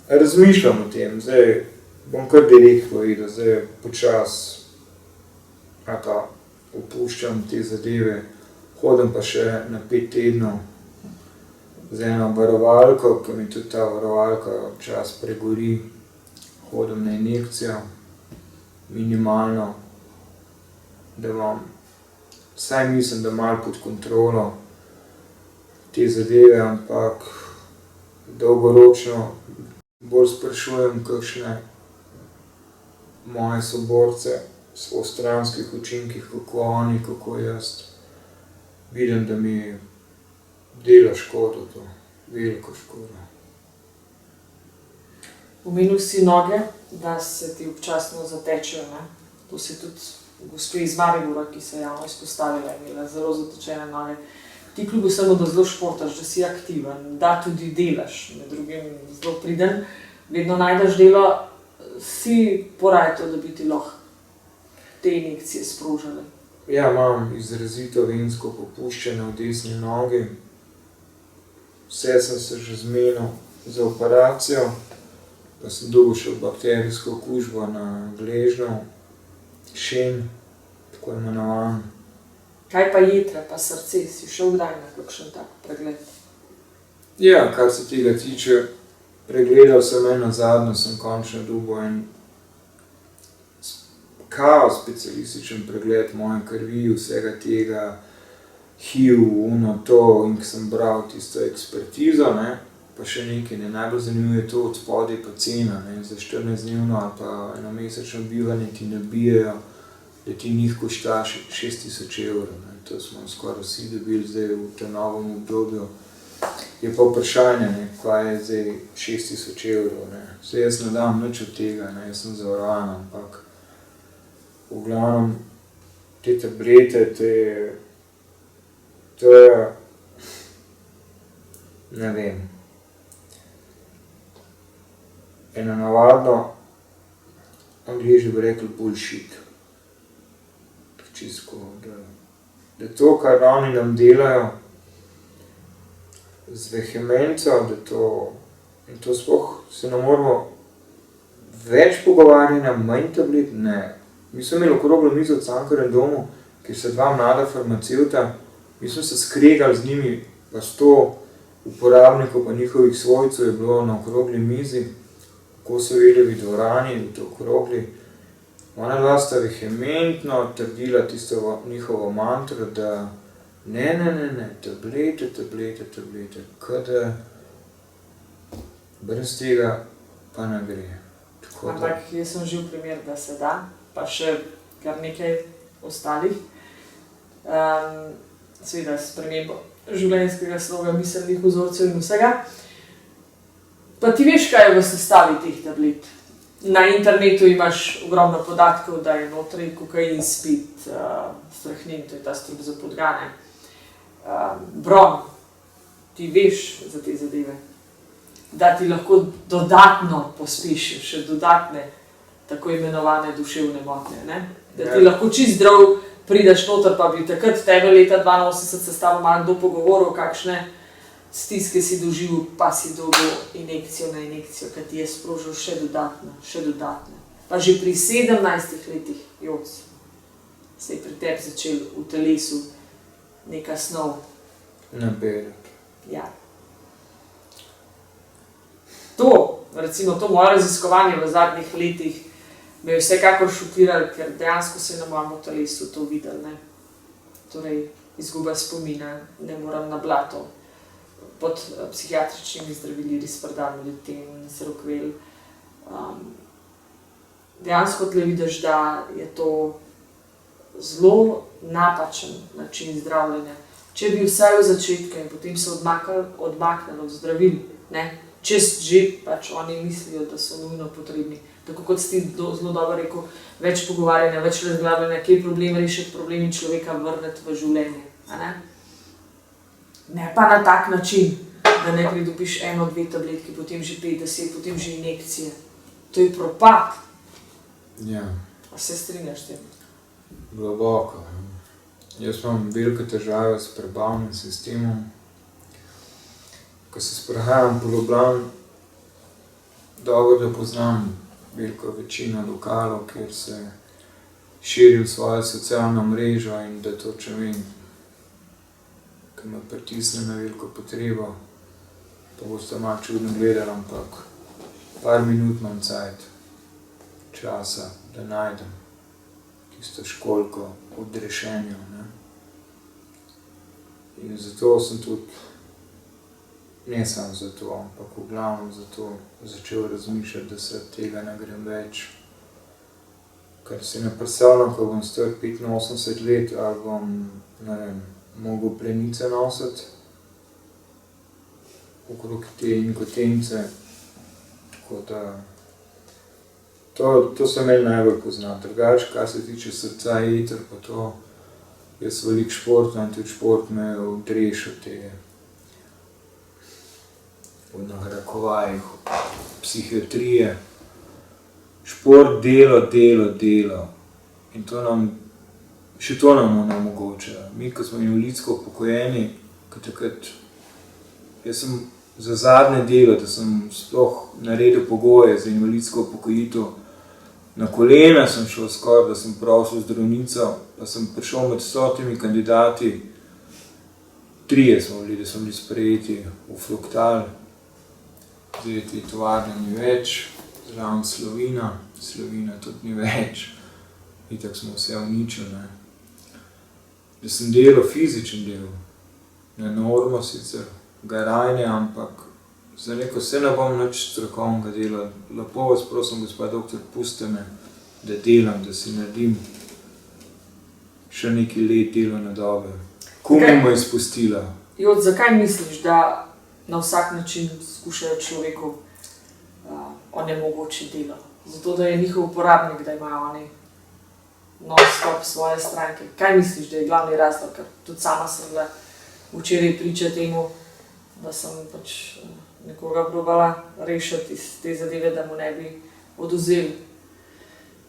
razmišljal o tem. Zdaj bom kar direkt povedal, zdaj počas opuščam te zadeve, hodim pa še na 5 tednov z eno varovalko, ki mi tudi ta varovalka čas pregori, hodim na injekcijo, minimalno, da imam, vsaj mislim, da malo pod kontrolo te zadeve, ampak dolgoročno bolj sprašujem kakšne moje soborce o stranskih učinkih, kako oni, kako jaz. vidim, da mi dela škodo to, veliko škodo. Omenil si noge, da se ti občasno zatečejo, ne? To si tudi gospe iz Maribora, ki se je javno izpostavila, imela zelo zatečene noge. Ti kljub vsemu, da zelo športaš, da si aktiven, da tudi delaš, med drugim zelo priden, vedno najdeš delo, si poraje to, da bi ti lahko te injekcije sprožile. Ja, imam izrazito vensko popuščanje v desni nogi. Vse sem se že zmenil za operacijo, pa sem dobil še bakterijsko okužbo na gležnju, šen, tako imenovan. Kaj pa jetra, pa srce, si šel kdaj na kakšen tak pregled? Ja, kar se tega tiče, pregledal sem nazadnje, sem končno dobil en specialističen pregled moje krvi, vsega tega, HIV, to, in ko sem bral tisto ekspertizo, ne, pa še nekaj, najbolj zanimivo je to, od spodaj pa cena, ne, za 14-dnevno ali pa enomesečno bivanje ti nabijajo, da ti njih košta 6.000 evrov, ne, to smo skoraj vsi dobili zdaj v tem novem obdobju. Je pa vprašanje, ne, kaj je zdaj 6.000 evrov, ne. Saj jaz ne dam nič od tega, ne, jaz sem zavarovan, ampak v glavnem te tablete, to je, ne vem, eno navadno, Angleži bi rekli bullshit. Čisto, da to, kar oni nam delajo, z vehemenco, da to, in to sploh se ne moramo več pogovarjanja, manj tablet, ne. Mi smo imeli okroglo mizo v Cankarjevem domu, kjer so dva mlada farmacevta, mi smo se skregali z njimi, pa 100 uporabnikov pa njihovih svojcev je bilo na okrogli mizi, ko so vedeli v dvorani, v to okrogli. Ona dva sta vehementno trdila tisto njihovo mantro, da ne, tablete, kada brez tega pa ne gre. Ampak jaz sem živ primer, da se da, pa še kar nekaj ostalih. Seveda spremembo življenjskega sloga, miselnih vzorcev in vsega. Pa ti veš, kaj je v sestavi teh tablet. Na internetu imaš ogromno podatkov, da je notri kokain, spid, strahnin, to je ta strup za podgane, brom. Ti veš za te zadeve. Da ti lahko dodatno pospešijo, še dodatne tako imenovane duševne motnje, ne? Da ti lahko čist zdrav prideš noter, pa bi takrat tebe leta 82 se s tabo malo kdo pogovoril, kakšne stiske si doživel, pa si dobil injekcijo na injekcijo, ki ti je sprožil še dodatne. Pa že pri 17 letih, se je pri tebi začel v telesu neka snov. Nabirati. Ja. To, recimo to moje raziskovanje v zadnjih letih me je vsekakor šokiralo, ker dejansko se na mojem telesu to videlo, ne. Torej, izguba spomina, ne moram na blato, pod psihiatričnimi zdravili, Risperdal, Militin, Seroquel. Dejansko tle vidiš, da je to zelo napačen način zdravljenja. Če bi vsaj v začetku in potem se odmaknili od zdravil, ne, če že pač oni mislijo, da so nujno potrebni. Tako kot si zelo dobro rekel, več pogovarjanja, več razglabljanja, kje je problem rešiti, problem in človeka vrniti v življenje. Ne pa na tak način, da ne pridobiš 1-2 tabletke, potem že 5-10, potem že injekcije. To je propad. Ja. A se strinjaš s tem? Globoko. Jaz imam velike težave s prebavnim sistemom. Ko se sprehajam po Ljubljani, dobro, da poznam veliko večino lokalov, kjer se širim svojo socialno mrežo in da točno vem, ki me pritisne na veliko potrebo, pa boste malo čudno gledali, ampak par minut imam cajt časa, da najdem tisto školjko odrešenja, ne. In zato sem tudi, ne samo zato, ampak v glavnem zato začel razmišljati, da se tega ne grem več. Ker si ne predstavljam, ko bom star 85 let ali bom, ne vem, mogel plenice nositi okrog te inkotence. Tako da to se meni najbolj pozna. Drugače, kar se tiče srca, jeter pa to, jaz veliko športa in tudi šport me odreši od te, v narekovajih, psihiatrije. Šport, delo. In še to nam onemogoča. Mi, ko smo invalidsko upokojeni, ko takrat, jaz sem za zadnje delo, da sem sploh naredil pogoje za invalidsko upokojitev, na kolena sem šel skoraj, da sem prosil zdravnico, pa sem prišel med 100 kandidati, 3 smo bili, da smo bili sprejeti v Floktal, zdaj te tovarne ni več, zraven Slovina tudi ni več, itak smo vse uničili, ne. Da sem delal fizičen del, ne normo sicer, garajne, ampak za neko se ne bom nič strokovnega delal. Lepo vas prosim, gospod doktor, pustite me, da delam, da si naredim še nekaj let delovne dobe. Komu me izpustila? Joc, zakaj misliš, da na vsak način skušajo človeku onemogočiti delo? Zato, da je njihov uporabnik, da imajo oni non-stop svoje stranke. Kaj misliš, da je glavni razlog? Ker tudi sama sem bila včeraj priča temu, da sem pač nekoga probala rešiti iz te zadeve, da mu ne bi odvzeli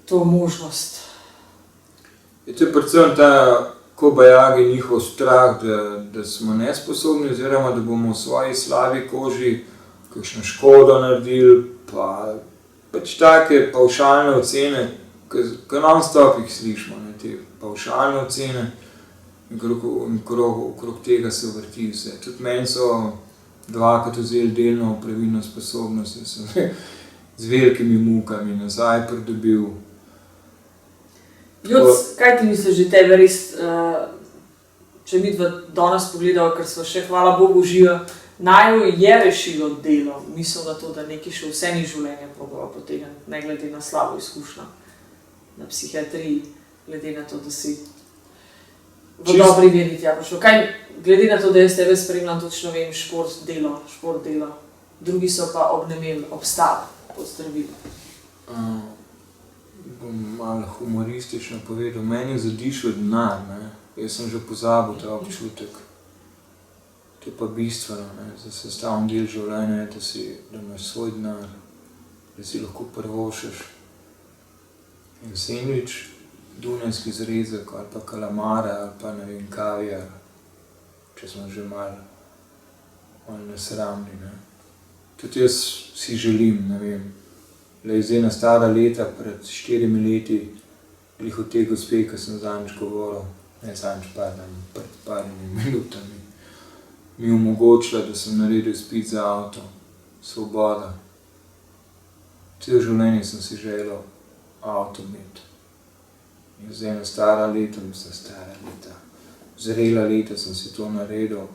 to možnost. Je to predvsem ta kobajagi, njihov strah, da smo nesposobni oziroma da bomo v svoji slabi koži kakšno škodo naredili, pa pač take pavšalne ocene, ki non-stop jih slišimo, ne, te pavšalne ocene, in okrog tega se vrti vse. Tudi meni so 2krat vzeli delno opravilno sposobnost in sem z velikimi mukami nazaj pridobil. Joc, kaj ti misliš, da tebe res, če midva danes pogledava, ker sva še, hvala Bogu, živa, naju je rešilo delo, mislim na to, da nekaj še vse ni življenje probava potegniti, ne glede na slabo izkušnjo na psihiatriji, glede na to, da si v dobri veri tja prišel. Kaj, glede na to, da jaz tebe spremljam točno vem, šport, delo, drugi so pa obnemeli, obstali, pozdravili. Bom malo humoristično povedal, meni je zadišel denar, ne. Jaz sem že pozabil ta občutek. To je pa bistveno, ne, za sestavni del življenja, da imaš svoj denar, da si lahko privoščiš en sendvič, dunajski zrezek ali pa kalamare ali pa ne vem, kaviar, če smo že malo nesramni, ne. Tudi jaz si želim, ne vem, zdaj na stara leta, pred 4 leti, glih od te gospe, ki sem zadnjič govoril, pred parimi minutami, mi omogočila, da sem naredil izpit za avto. Svoboda. Celo življenje sem si želel avto imeti. In zdaj na stara leta, zrela leta sem si to naredil,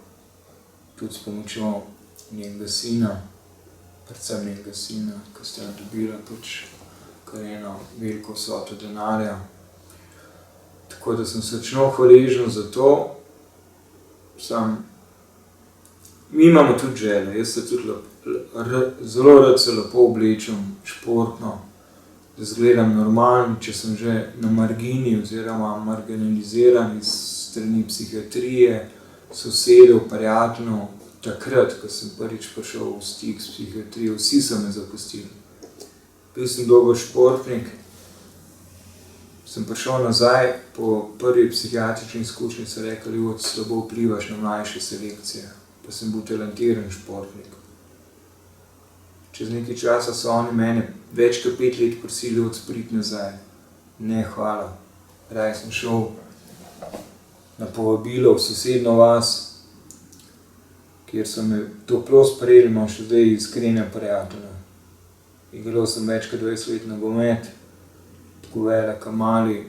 tudi s pomočjo njenega sina, predvsem njenega sina, ki sta dobila pač kar eno veliko vsoto denarja. Tako da sem srčno hvaležen za to. Mi imamo tudi želje, jaz se tudi zelo rad se lepo oblečem, športno, da izgledam normalno, če sem že na margini oziroma marginaliziran iz strani psihiatrije, sosedov, prijateljev. Takrat, ko sem prvič prišel v stik s psihiatrijo, vsi so me zapustili. Bil sem dober športnik, sem prišel nazaj, po prvi psihiatrični izkušnji so rekli, Joc, slabo vplivaš na mlajše selekcije, pa sem bil talentiran športnik. Čez nekaj časa so oni mene več kot 5 let prosili, Joc, pridi nazaj. Ne, hvala. Raje sem šel na povabilo v sosednjo vas, kjer so me toplo sprejeli, imam še zdaj iskrene prijatelje. Igral sem več kot 20 let nogomet, tako velik, mali,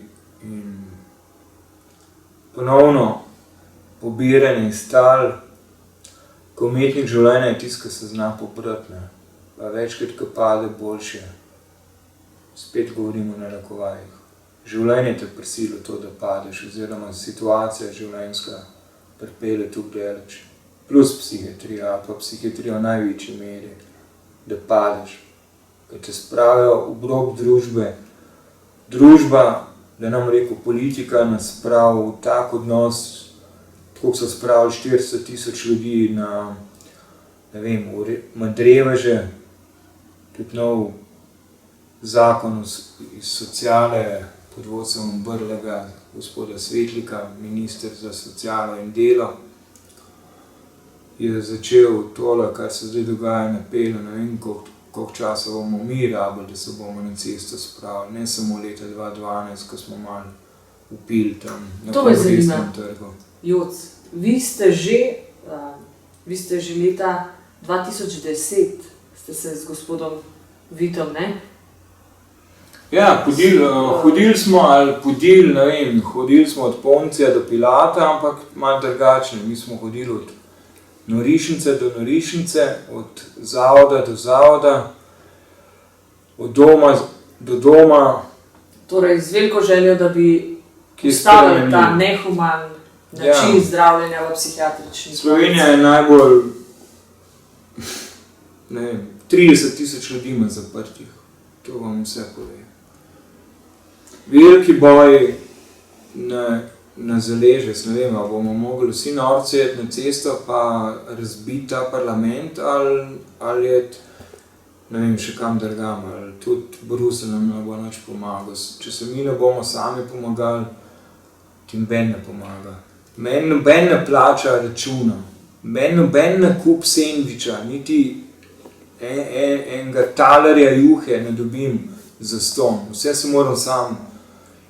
in ponovno pobiranje iz tal, ko umetnik življenja je tisto, ki se zna pobrati, ne. Pa večkrat, ko pade, boljše. Spet govorimo o narekovajih. Življenje te prisili to, da padeš, oziroma situacija življenjska pripelje tukaj daleč. Plus psihiatrija, pa psihiatrija v največji meri, da padeš, ker te spravijo v rob družbe. Družba, da nam rekel politika, nas spravi v tak odnos, tako so spravili 400,000 ljudi na, ne vem, Madreveže, tudi nov zakon iz sociale pod vodstvom Brlega, gospoda Svetlika, minister za socialo in delo, je začel tole, kar se zdaj dogaja na Pelu, ne vem, koliko časa bomo mi rabili, da se bomo na cesto spravili, ne samo leta 2012, ko smo malo upili tam na Kongresnem trgu. Joc, vi ste že leta 2010 ste se z gospodom Vitom, ne? Ja, hodili smo od Poncija do Pilata, ampak malo drugačne. Mi smo hodili od norišnice do norišnice, od zavoda do zavoda, od doma do doma. Torej, z veliko željo, da bi ustavili ta nehuman način zdravljenja v psihiatrični. Slovenija je najbolj, 30,000 ljudi ima zaprtih. To vam vse pove. Veliki boj na zaleže, ne vem, ali bomo mogli vsi norci jeti na cesto pa razbiti ta parlament ali jeti, ne vem, še kam drugam, ali tudi Bruselj nam ne bo nič pomagal. Če se mi ne bomo sami pomagali, ti noben ne pomaga. Meni noben ne plača računa, meni noben ne kup sendviča, niti enega talerja juhe ne dobim za ston, vse se moram sam.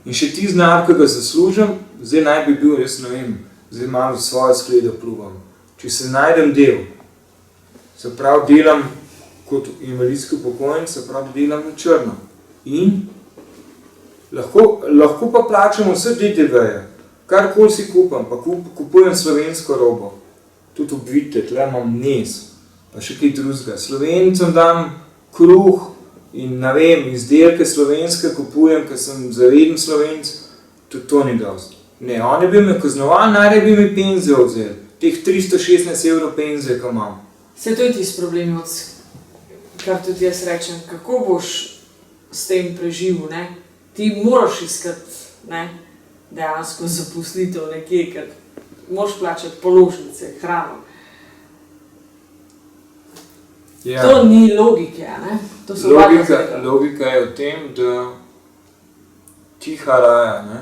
In še ti znar, ko ga zaslužim, zdaj naj bi bil, jaz ne vem, zdaj malo svojo skledo pluvam. Če se najdem del, se pravi delam kot invalidski upokojenec, se pravi delam na črno. In lahko pa plačam vse DDV-je, karkoli si kupam, pa kupujem slovensko robo. Tudi vidite, tle imam nes, pa še kaj drugega. Slovencem dam kruh in ne vem, izdelke slovenske kupujem, ker sem zaveden Slovenc, tudi to ni dosti. Ne, oni bi me kaznovali, najrej bi mi penzijo vzeli, teh 316 € penzije, ko imam. Se to je tisti problem, kar tudi jaz rečem, kako boš s tem preživel, ne? Ti moraš iskati, ne, dejansko zaposlitev nekje, ker moraš plačati položnice, hrano. Ja. To ni logike, ne? To so logika je v tem, da tiha raja, ne?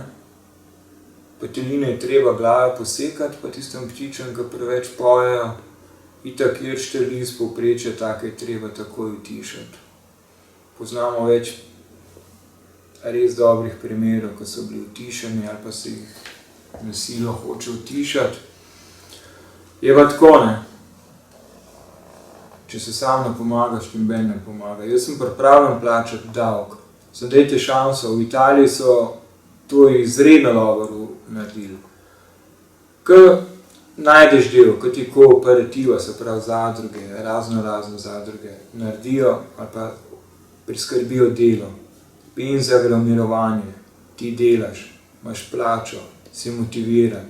Peteline je treba glave posekati, pa tistem ptičem, ki preveč pojejo, itak iršte list povprečje, take je treba takoj utišati. Poznamo več res dobrih primerov, ko so bili utišani ali pa se jih na silo hoče utišati. Je pa tako, ne? Če se sam ne pomagaš, ti noben ne pomaga. Jaz sem pripravljen plačati davek. Sem dajte šanso, v Italiji so to izredno dobro naredili. Ko najdeš del, ko ti kooperativa, se pravi zadruge, razno zadruge, naredijo ali pa priskrbijo delo, penzija gre v mirovanje, ti delaš, imaš plačo, si motiviran.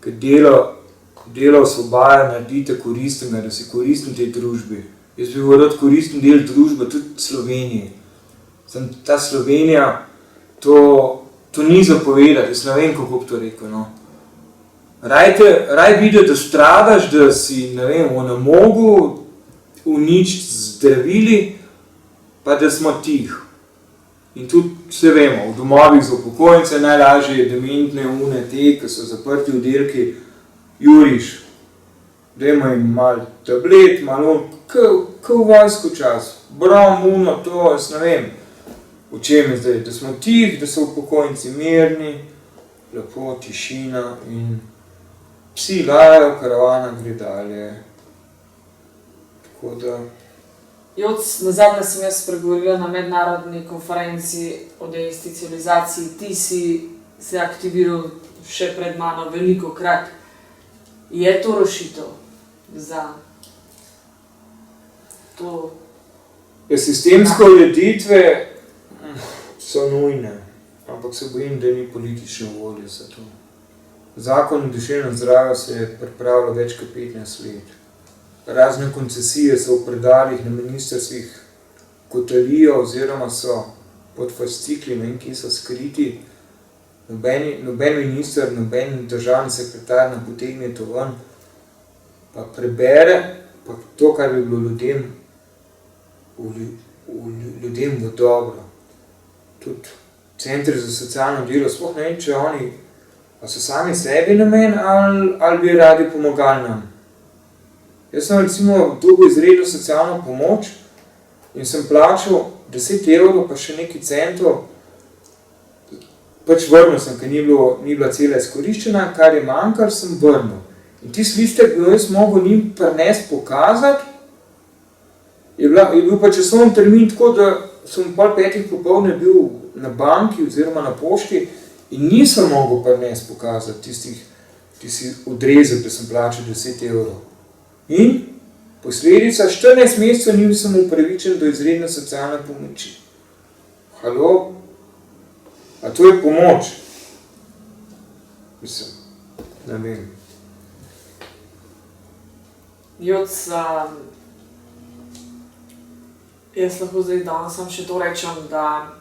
Ker delo osvobaja, naredite koristnega, da si koristen tej družbi. Jaz bi rad koristen del družbe, tudi Sloveniji. Ta Slovenija, to ni zapovedati, jaz ne vem, kako bi to rekel, no. Raj videti, da stradaš, da si, ne vem, onemogel uničiti zdravili, pa da smo tih. In tudi vse vemo, v domovih za upokojence najlažje je dementne une te, ki so zaprti oddelki, juriš, dajmo jim malo tablet, malo, ko v vojsko čas, brom, uno, to, jaz ne vem, v čem je zdaj, da smo tih, da so upokojenci mirni, lepo, tišina in psi lajajo, karavana gre dalje. Tako da... Joc, nazadnje sem jaz spregovorila na mednarodni konferenci o deinstitucionalizaciji, ti si se aktiviral še pred mano veliko krat. Je to rešitev za to? Sistemske ureditve so nujne, ampak se bojim, da ni politične volje za to. Zakon o duševnem zdravju se je pripravljal več kot 15 let. Razne koncesije so v predalih na ministrstvih kotalijo oziroma so pod fascikli, ne vem, kje so skriti. Noben minister, noben državni sekretar ne potegne to ven, pa prebere, pa to, kar bi bilo ljudem v dobro. Tudi centri za socialno delo, sploh ne vem, če oni a so sami sebi namen ali bi radi pomagali nam. Jaz sem recimo dobil izredno socialno pomoč in sem plačal 10 evrov pa še nekaj centov. Pač vrnil sem, ker ni bila cela izkoriščena, kar je manjkalo, sem vrnil. In tisti listek bi jaz mogel njim prinesti pokazati, je bil pa časovni termin tako, da sem pol 5 popoldne bil na banki oziroma na pošti in nisem mogel prinesti pokazati tisti odrezek, da sem plačal 10 evrov. In posledica 14 mesecev nisem upravičen do izredne socialne pomoči. Halo? A to je pomoč? Mislim, ne vem. Joc, jaz lahko zdaj danes sam še to rečem, da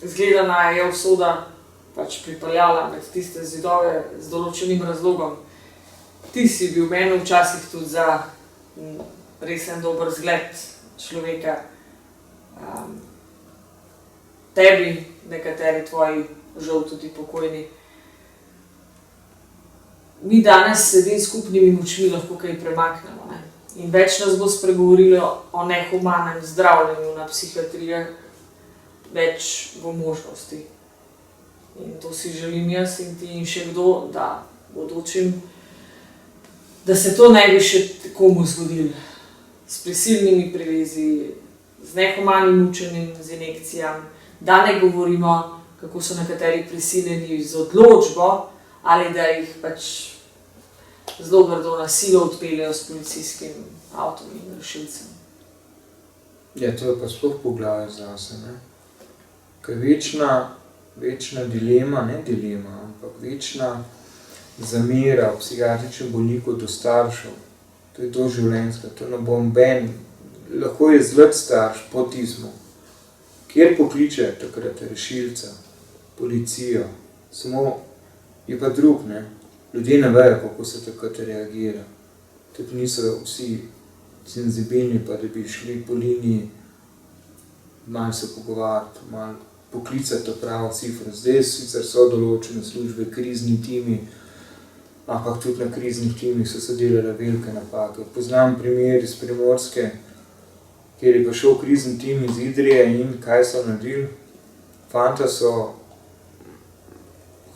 izgledana je usoda pač pripeljala med tiste zidove z določenim razlogom. Ti si bil meni včasih tudi za resen dober zgled človeka. Tebi, nekateri tvoji, žal tudi pokojni. Mi danes sedim skupnimi močmi lahko kaj premaknemo, ne? In več nas bo spregovorilo o nehumanem zdravljenju na psihiatriji, več bo možnosti. In to si želim jaz in ti in še kdo, da bodočim, da se to ne bi še komu zgodilo. S prisilnimi privezi, z nehumanim učenjem, z injekcijami, da ne govorimo, kako so nekateri prisiljeni z odločbo ali da jih pač zelo grdo na silo odpeljejo s policijskim avtom in rešilcem. Ja, to je pa sploh poglavje zase, ne? Ker večna dilema, ne dilema, ampak večna zamera psihiatričnih bolnikov do staršev. To je doživljenjska, to ne bom ben, lahko je zlet starš po tizmu. Kjer pokliče takrat rešilca, policijo, samo je pa drug, ne. Ljudje ne vejo, kako se takrat reagira. Tudi niso vsi senzibilni, pa da bi šli po liniji, malo se pogovarjati, malo poklicati to pravo cifro. Zdaj sicer so določene službe, krizni timi, ampak tudi na kriznih timih so se delale velike napake. Poznam primer iz Primorske, kjer je prišel krizni tim iz Idrije in kaj so naredili. Fanta so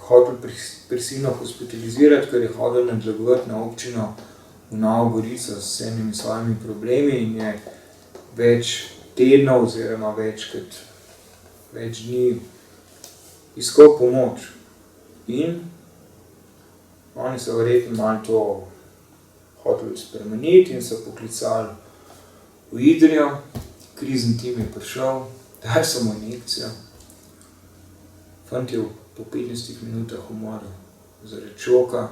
hoteli prisilno hospitalizirati, ker je hodil nadlegovati na občino v Novo Gorico s enimi svojimi problemi in je več tednov oziroma več dni iskal pomoč. In oni so verjetno malo to hoteli spremeniti in so poklicali v Idrijo, krizni tim je prišel, dali so mu injekcijo. Fant je po 15 minutah umrl zaradi šoka,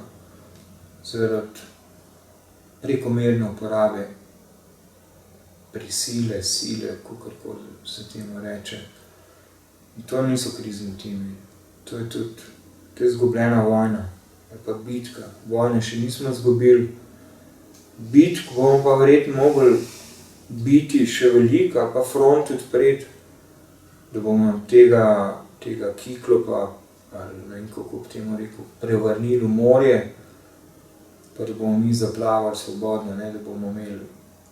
zaradi prekomerne uporabe prisile, sile, kakorkoli se temu reče. In to niso krizni timi, to je tudi izgubljena vojna, ali pa bitka. Vojne še nismo izgubili, bitk bomo pa verjetno mogli biti še veliko, ali pa front odpreti, da bomo tega kiklopa, ali ne vem, kako bi temu rekel, prevrnili v morje, pa da bomo mi zaplavali svobodno, ne, da bomo imeli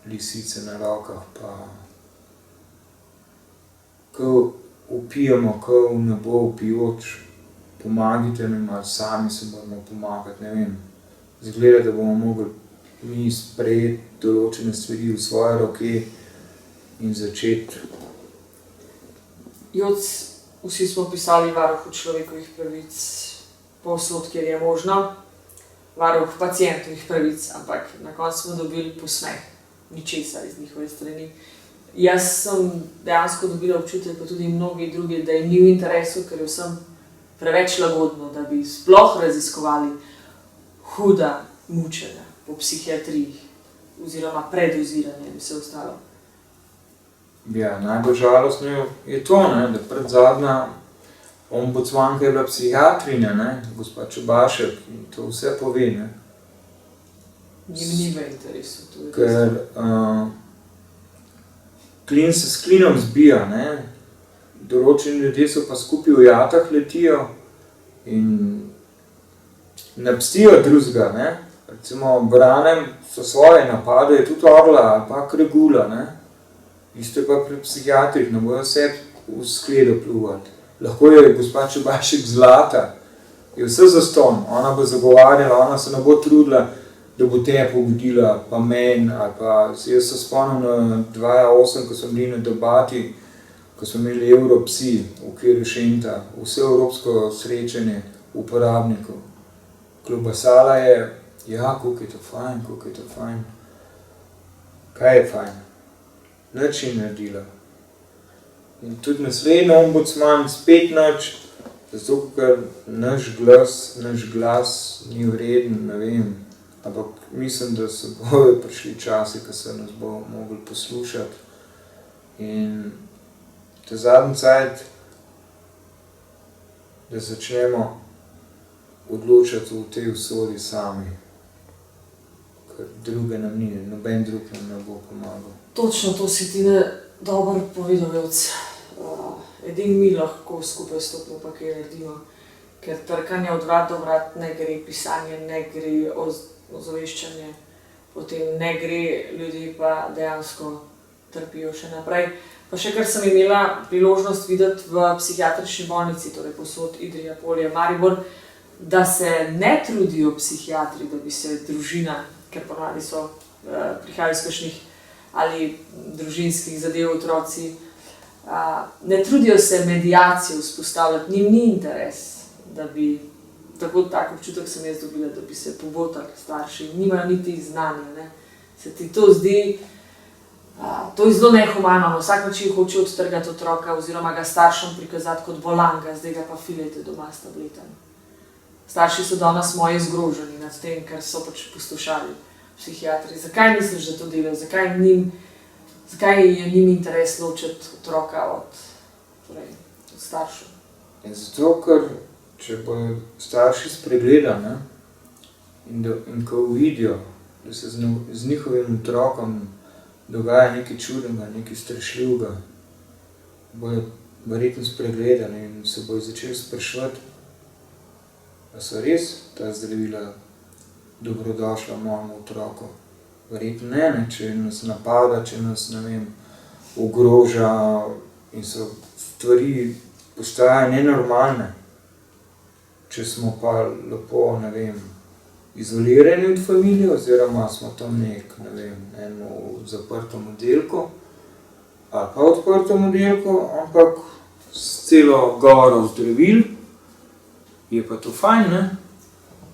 lisice na rokah, pa ko upijemo, ko v nebo upijoč, pomagajte nam, ali sami se moramo pomagati, ne vem. Zgleda, da bomo mogli mi sprejeti določene stvari v svoje roke in začeti. Joc, vsi smo pisali varuhu človekovih pravic povsod, kjer je možno, varuh pacientovih pravic, ampak na koncu smo dobili posmeh, ničesar iz njihove strani. Jaz sem dejansko dobila občutek, pa tudi mnogi drugi, da jim ni v interesu, ker je vsem preveč lagodno, da bi sploh raziskovali huda mučenja po psihiatriji oziroma predoziranje in vse ostalo. Ja, najbolj žalostno je to, ne, da predzadnja ombudsmanka je bila psihiatrinja, ne, gospa Čubašek, in to vse pove, ne. Njim ni v interesu. Ker klin se s klinom zbija, ne. Določeni ljudje so pa skupaj v jatah letijo in ne pstijo drugega, ne. Recimo Branem so svoje napade, tudi orla ali pa kregula, ne. Isto je pa pri psihiatrih, ne bojo vse v skledo pljuvati. Lahko je gospa Čubašek zlata, je vse zastonj, ona bo zagovarjala, ona se ne bo trudila, da bo te pogodila, pa meni, ali pa jaz se spomnim na 2008, ko smo bili na debati, ko smo imeli Evropsi v okviru Šenta, vse evropsko srečanje uporabnikov. Klobasala je, ja, koliko je to fajn. Kaj je fajn? Nič je naredila. In tudi naslednji ombudsman spet nič, zato ker naš glas ni vreden, ne vem. Ampak mislim, da se bojo prišli časi, ko se nas bo mogli poslušati. In ta zadnji cajt, da začnemo odločati v tej usodi sami. Ker druge nam ni, noben drug nam ne bo pomagal. Točno to si ti dobro povedal, Joc. Edin mi lahko skupaj stopimo, pa kaj naredimo. Ker trkanje od vrat do vrat ne gre, pisanje ne gre, ozaveščanje, potem ne gre, ljudje pa dejansko trpijo še naprej. Pa še kar sem imela priložnost videti v psihiatrični bolnici, torej posod Idrija, Polje, Maribor, da se ne trudijo psihiatri, da bi se družina, ker ponavadi so prihajajo iz kakšnih ali družinskih zadev otroci, ne trudijo se mediacijo vzpostavljati, njim ni interes, da bi, tak občutek sem jaz dobila, da bi se pobotali starši, nimajo niti znanja, ne. Se ti to zdi, to je zelo nehumano, na vsak način hoče odtrgati otroka oziroma ga staršem prikazati kot bolanga, zdaj ga pa filejte doma s tabletami. Starši so danes moji zgroženi nad tem, ker so pač poslušali psihiatri. Zakaj misliš, da to delajo? Zakaj je njim interes ločiti otroka od staršev? Zato, ker če bojo starši spregledali, ne, in ko vidijo, da se z njihovim otrokom dogaja nekaj čudnega, nekaj strašljivega, bojo verjetno spregledali in se bojo začeli spraševati, da so res ta zdravila dobrodošla mojemu otroku. Verjetno ne, če nas napada, če nas, ne vem, ogroža in so stvari postajajo nenormalne. Če smo pa lepo, ne vem, izolirani od familije oziroma smo tam enemu zaprtem oddelku ali pa odprtem oddelku, ampak s celo goro zdravil, je pa to fajn, ne?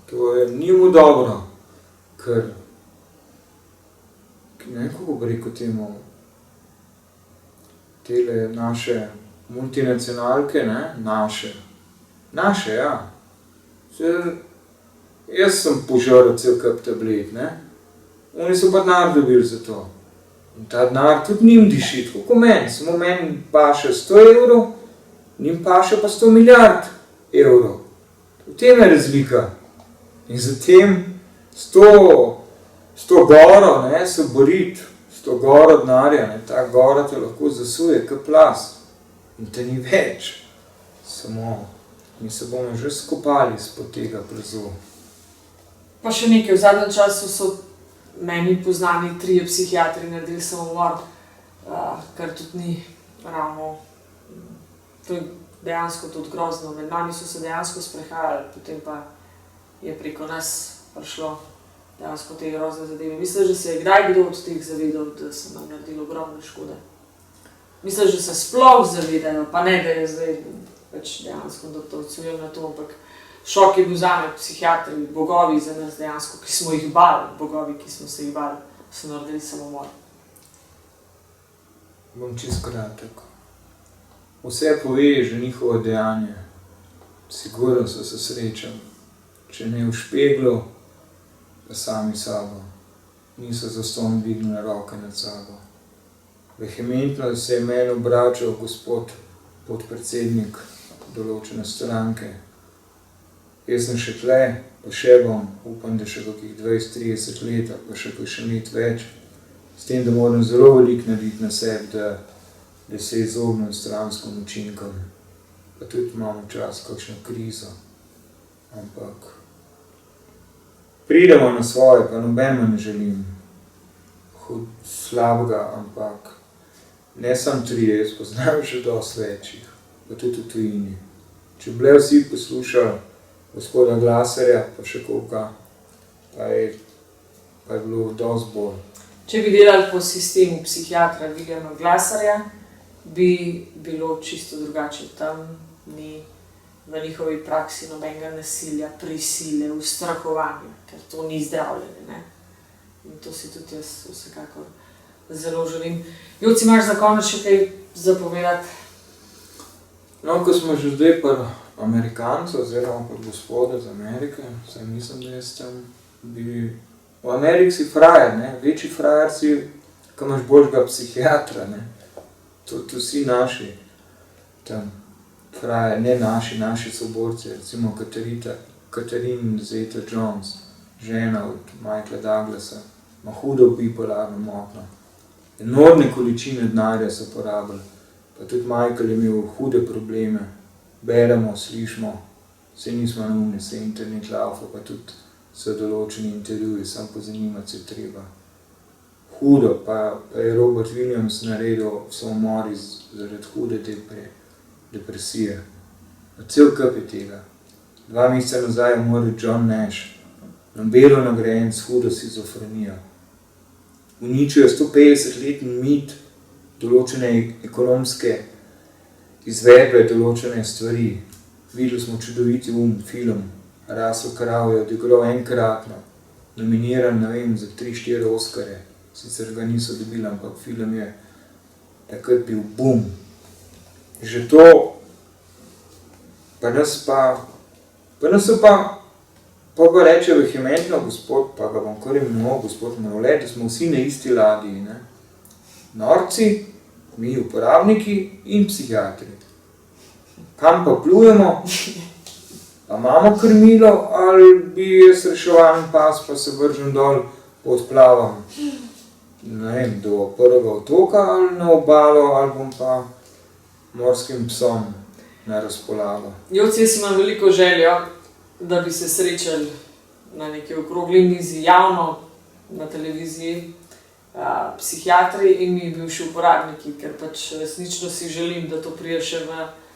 To je njemu dobro, ker, ne vem, kako bi rekel temu, tele naše multinacionalke, ne, naše, ja. Jaz sem požrl cel kup tablet, ne, oni so pa denar dobili za to. In ta denar tudi njim diši, tako kot meni, samo meni paše 100 evrov, njim paše pa 100 milijard evrov. V tem je razlika. In zatem s to goro, ne, se boriti, s to goro denarja, ne, ta gora te lahko zasuje, kot plas. In te ni več. Samo mi se bomo že skopali spod tega plazu. Pa še nekaj, v zadnjem času so meni poznani 3 psihiatri naredili samomor, kar tudi ni ravno, to je dejansko tudi grozno. Med nami so se dejansko sprehajali, potem pa je preko nas prišlo dejansko te grozne zadeve. Misliš, da se je kdaj kdo od teh zavedal, da so nam naredili ogromne škode? Misliš, da se sploh zavedajo, pa ne, da je zdaj pač dejansko, da to ocenjujem na to, ampak šok je bil zame, psihiatri, bogovi za nas dejansko, ki smo jih bali, bogovi, ki smo se jih bali, so naredili samomor. Bom čisto kratek. Vse pove že njihovo dejanje. Sigurno so se srečali. Če ne v Špeglu, sami sabo. Niso zastonj dvignili roke nad sabo. Vehementno se je meni obračal gospod podpredsednik določene stranke. Jaz sem še tle, pa še bom, upam, da še kakih 20-30 let, pa še let več. S tem, da moram zelo veliko narediti na sebi, da se izognem stranskim učinkom. Pa tudi imam včasih kakšno krizo. Ampak pridemo na svoje, pa nobenemu ne želim slabega, ampak ne samo 3, jaz poznam še dosti večjih, pa tudi v tujini. Če bi vsi poslušali gospoda Glaserja, pa še koga, pa je bilo dosti bolj. Če bi delali po sistemu psihiatra Viljama Glaserja, bi bilo čisto drugače. Tam ni v njihovi praksi nobenega nasilja, prisile, ustrahovanja, ker to ni zdravljenje, ne? In to si tudi jaz vsekakor zelo želim. Joci, imaš za konec še kaj zapovedati? No, ko smo že zdaj pri Amerikancu, oziroma pri gospodu iz Amerike, saj mislim, da jaz tam bi... V Ameriki si frajer, ne? Večji frajer si, ko imaš boljšega psihiatra, ne? To vsi naši tam frajer, ne naši soborci, recimo Catherine Zeta-Jones, žena od Michaela Douglasa, ima hudo bipolarno motnjo. Enormne količine denarja so porabili, pa tudi Michael je imel hude probleme. Beremo, slišimo, saj nismo neumni, saj internet laufa, pa tudi so določeni intervjuji, samo pozanimati se treba. Hudo, pa je Robert Williams naredil samomor zaradi hude depresije. Cel kup je tega. 2 meseca nazaj je umrl John Nash, Nobelov nagrajen s hudo shizofrenijo. Uničijo 150-letni mit določene ekonomske izvedbe, določene stvari. Videli smo čudoviti film, Rasel Crowe je odigral enkratno, nominiran, ne vem, za 3-4 Oskarje. Sicer ga niso dobili, ampak film je takrat bil bum. Že to, pa reče vehementno gospod, pa ga bom kar imenoval gospod Mravlje, da smo vsi na isti ladji, ne? Norci, mi uporabniki in psihiatri. Kam pa plujemo? Pa imamo krmilo, ali bi jaz reševalni pas, pa se vržem dol, odplavam, ne vem, do prvega otoka ali na obalo, ali bom pa morskim psom na razpolago. Joci, jaz imam veliko željo, da bi se srečali na neki okrogli mizi javno na televiziji, psihiatri in mi bivši uporabniki, ker pač resnično si želim, da to prije še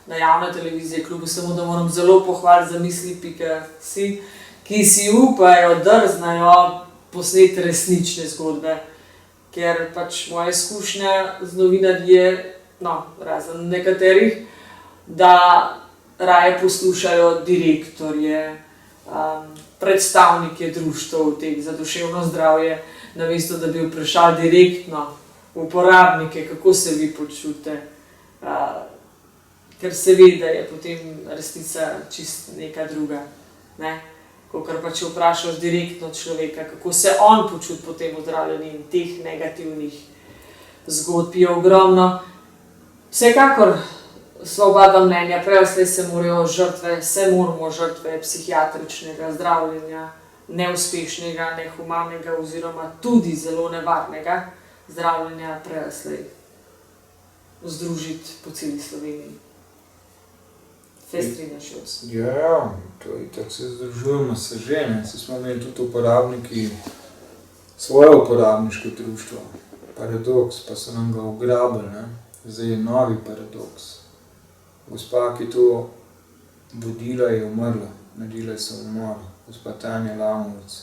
na javne televizije, kljub vsemu, da moram zelo pohvaliti zamisli.si, ki si upajo, drznajo posneti resnične zgodbe, ker pač moja izkušnja z novinarji je, no, razen nekaterih, da raje poslušajo direktorje, predstavnike društev teh za duševno zdravje, namesto da bi vprašali direktno uporabnike, kako se vi počutite, ker se ve, da je potem resnica čist neka druga, ne? Kakor pa če vprašaš direktno človeka, kako se on počuti po tem ozdravljenju in teh negativnih zgodb je ogromno. Vsekakor sva oba mnenja, prej se moramo žrtve psihiatričnega zdravljenja, neuspešnega, nehumanega oziroma tudi zelo nevarnega zdravljenja prej združiti po celi Sloveniji. Se strinjaš, Joc? Ja, to itak se združujemo se že, ne. Se smo imeli tudi uporabniki, svoje uporabniško društvo, Paradoks, pa so nam ga ugrabili, ne. Zdaj je novi Paradoks. Gospa, ki to vodila, je umrla, naredila je samomor, gospa Tanja Lamovec.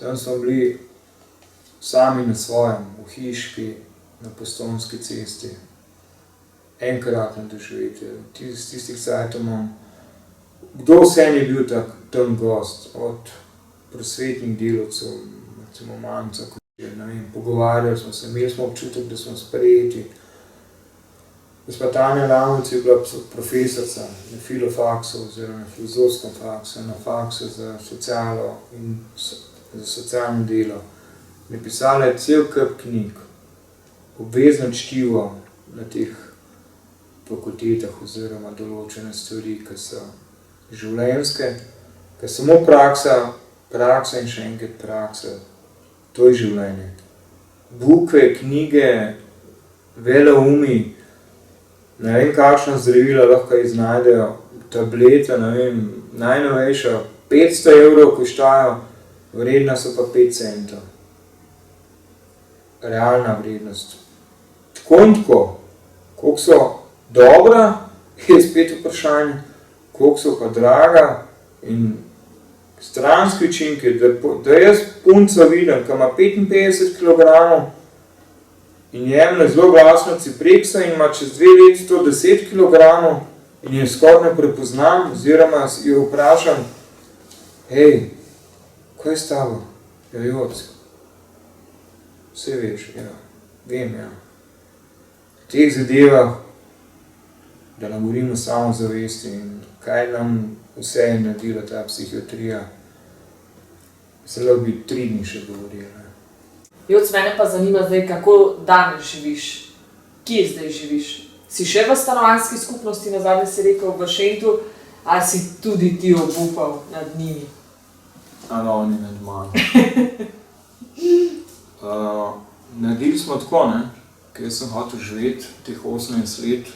Tam smo bili sami na svojem, v hiški, na Postojnski cesti. Enkratno doživetje. Z tistih cajtov imam, kdo vse je bil tam gost, od prosvetnih delavcev, recimo Manca, ne vem, pogovarjali smo se, imeli smo občutek, da smo sprejeti. Gospa Tanja Lamovec je bila profesorica na filofaksu oziroma na filozofskem faksu, na faksu za socialo in za socialno delo. Napisala je cel kup knjig, obvezno čtivo na teh fakultetah oziroma določene stvari, ki so življenjske, ki samo praksa in še enkrat praksa, to je življenje. Bukve, knjige, veleumi, ne vem kakšna zdravila lahko iznajdejo, tablete, ne vem, najnovejša, 500 evrov koštajo, vredna so pa 5 centov. Realna vrednost. Tako in tako, koliko so dobra, je spet vprašanje, koliko so pa draga in stranski učinki, da jaz punco vidim, ki ima 55 kg in jemlje zelo glasno cipreksa in ima čez 2 leti 110 kg in je skoraj ne prepoznam, oziroma jo vprašam, hej, kaj je s tabo? Ja, Joc. Vse veš, ja, vem, ja. V teh zadevah, da ne govorimo samo o zavesti in kaj nam vse je naredila ta psihiatrija, se lahko bi 3 dni še govorila. Joc, mene pa zanima zdaj, kako danes živiš, kje zdaj živiš? Si še v stanovanjski skupnosti, nazadnje si rekel v Šentu, ali si tudi ti obupal nad njimi? Ali oni nad mano. Naredili smo tako, ne, ker sem hotel živeti teh 18 let,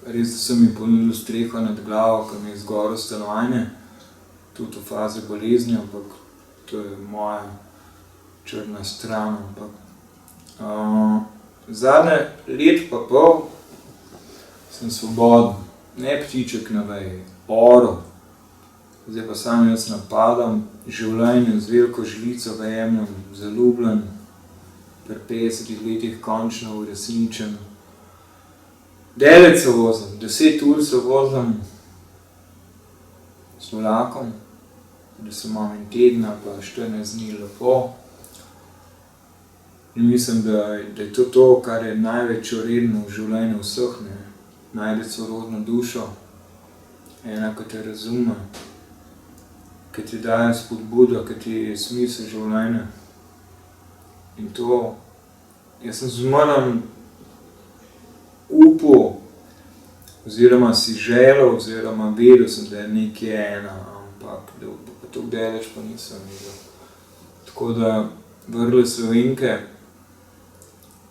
res da sem mi ponudil streho nad glavo, ker mi je zgorel stanovanje, tudi v fazi bolezni, ampak to je moja črna stran, ampak zadnje let pa pol sem svoboden, ne ptiček na veji, orel. Zdaj pa sam jaz napadam, življenje z veliko žlico vejemljem, zaljubljen, pri 50 letih končno uresničen. Daleč se vozim, 10 ur se vozim s vlakom, da se imam en tedna pa 14 dni lepo. In mislim, da je to, kar je največ vredno v življenju vseh, ne. Najti sorodno dušo, ena, ki te razume, ki ti daje spodbudo, ki ti je smisel življenja. In to, jaz sem zmeraj upal, oziroma si želel, oziroma vedel sem, da je nekje ena, ampak da pa tako daleč pa nisem videl. Tako da vrle Slovenke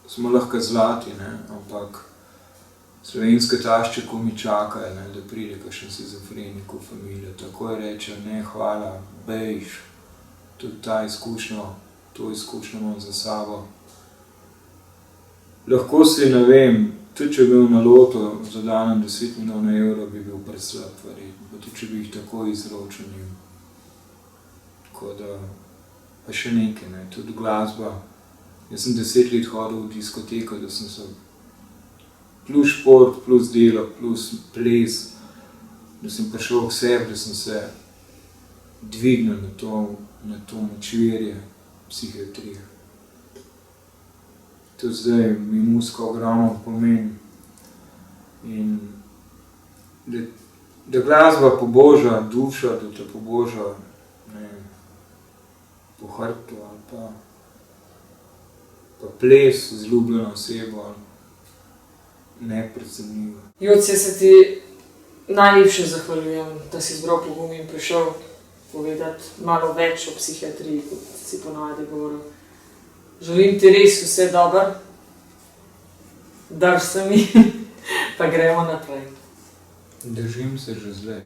smo lahko zlati, ne, ampak slovenske tašče, ko mi čakajo, ne, da pride kakšen shizofrenik v familijo, takoj reče, ne, hvala, bejš, tudi to izkušnjo imam za sabo. Lahko si, ne vem, tudi če bi bil na loto za danem 10 milijonov evrov, bi bil preslab, verjetno, pa tudi če bi jih tako izročil njim. Tako da, pa še nekaj, ne, tudi glasba. Jaz sem 10 let hodil v diskoteko, da sem se plus šport, plus delo, plus ples, da sem prišel k sebi, da sem se dvignil na to močvirje psihiatrije. Tudi zdaj mi muzika ogromno pomeni in da glasba poboža dušo, da te poboža, ne vem, po hrbtu ali pa ples z ljubljeno osebo, neprecenljivo. Joc, jaz se ti najlepše zahvaljujem, da si zbral pogum in prišel povedati malo več o psihiatriji, kot si ponavadi govoril. Želim ti res vse dobro, drž se mi, pa gremo naprej. Držim se že zdaj.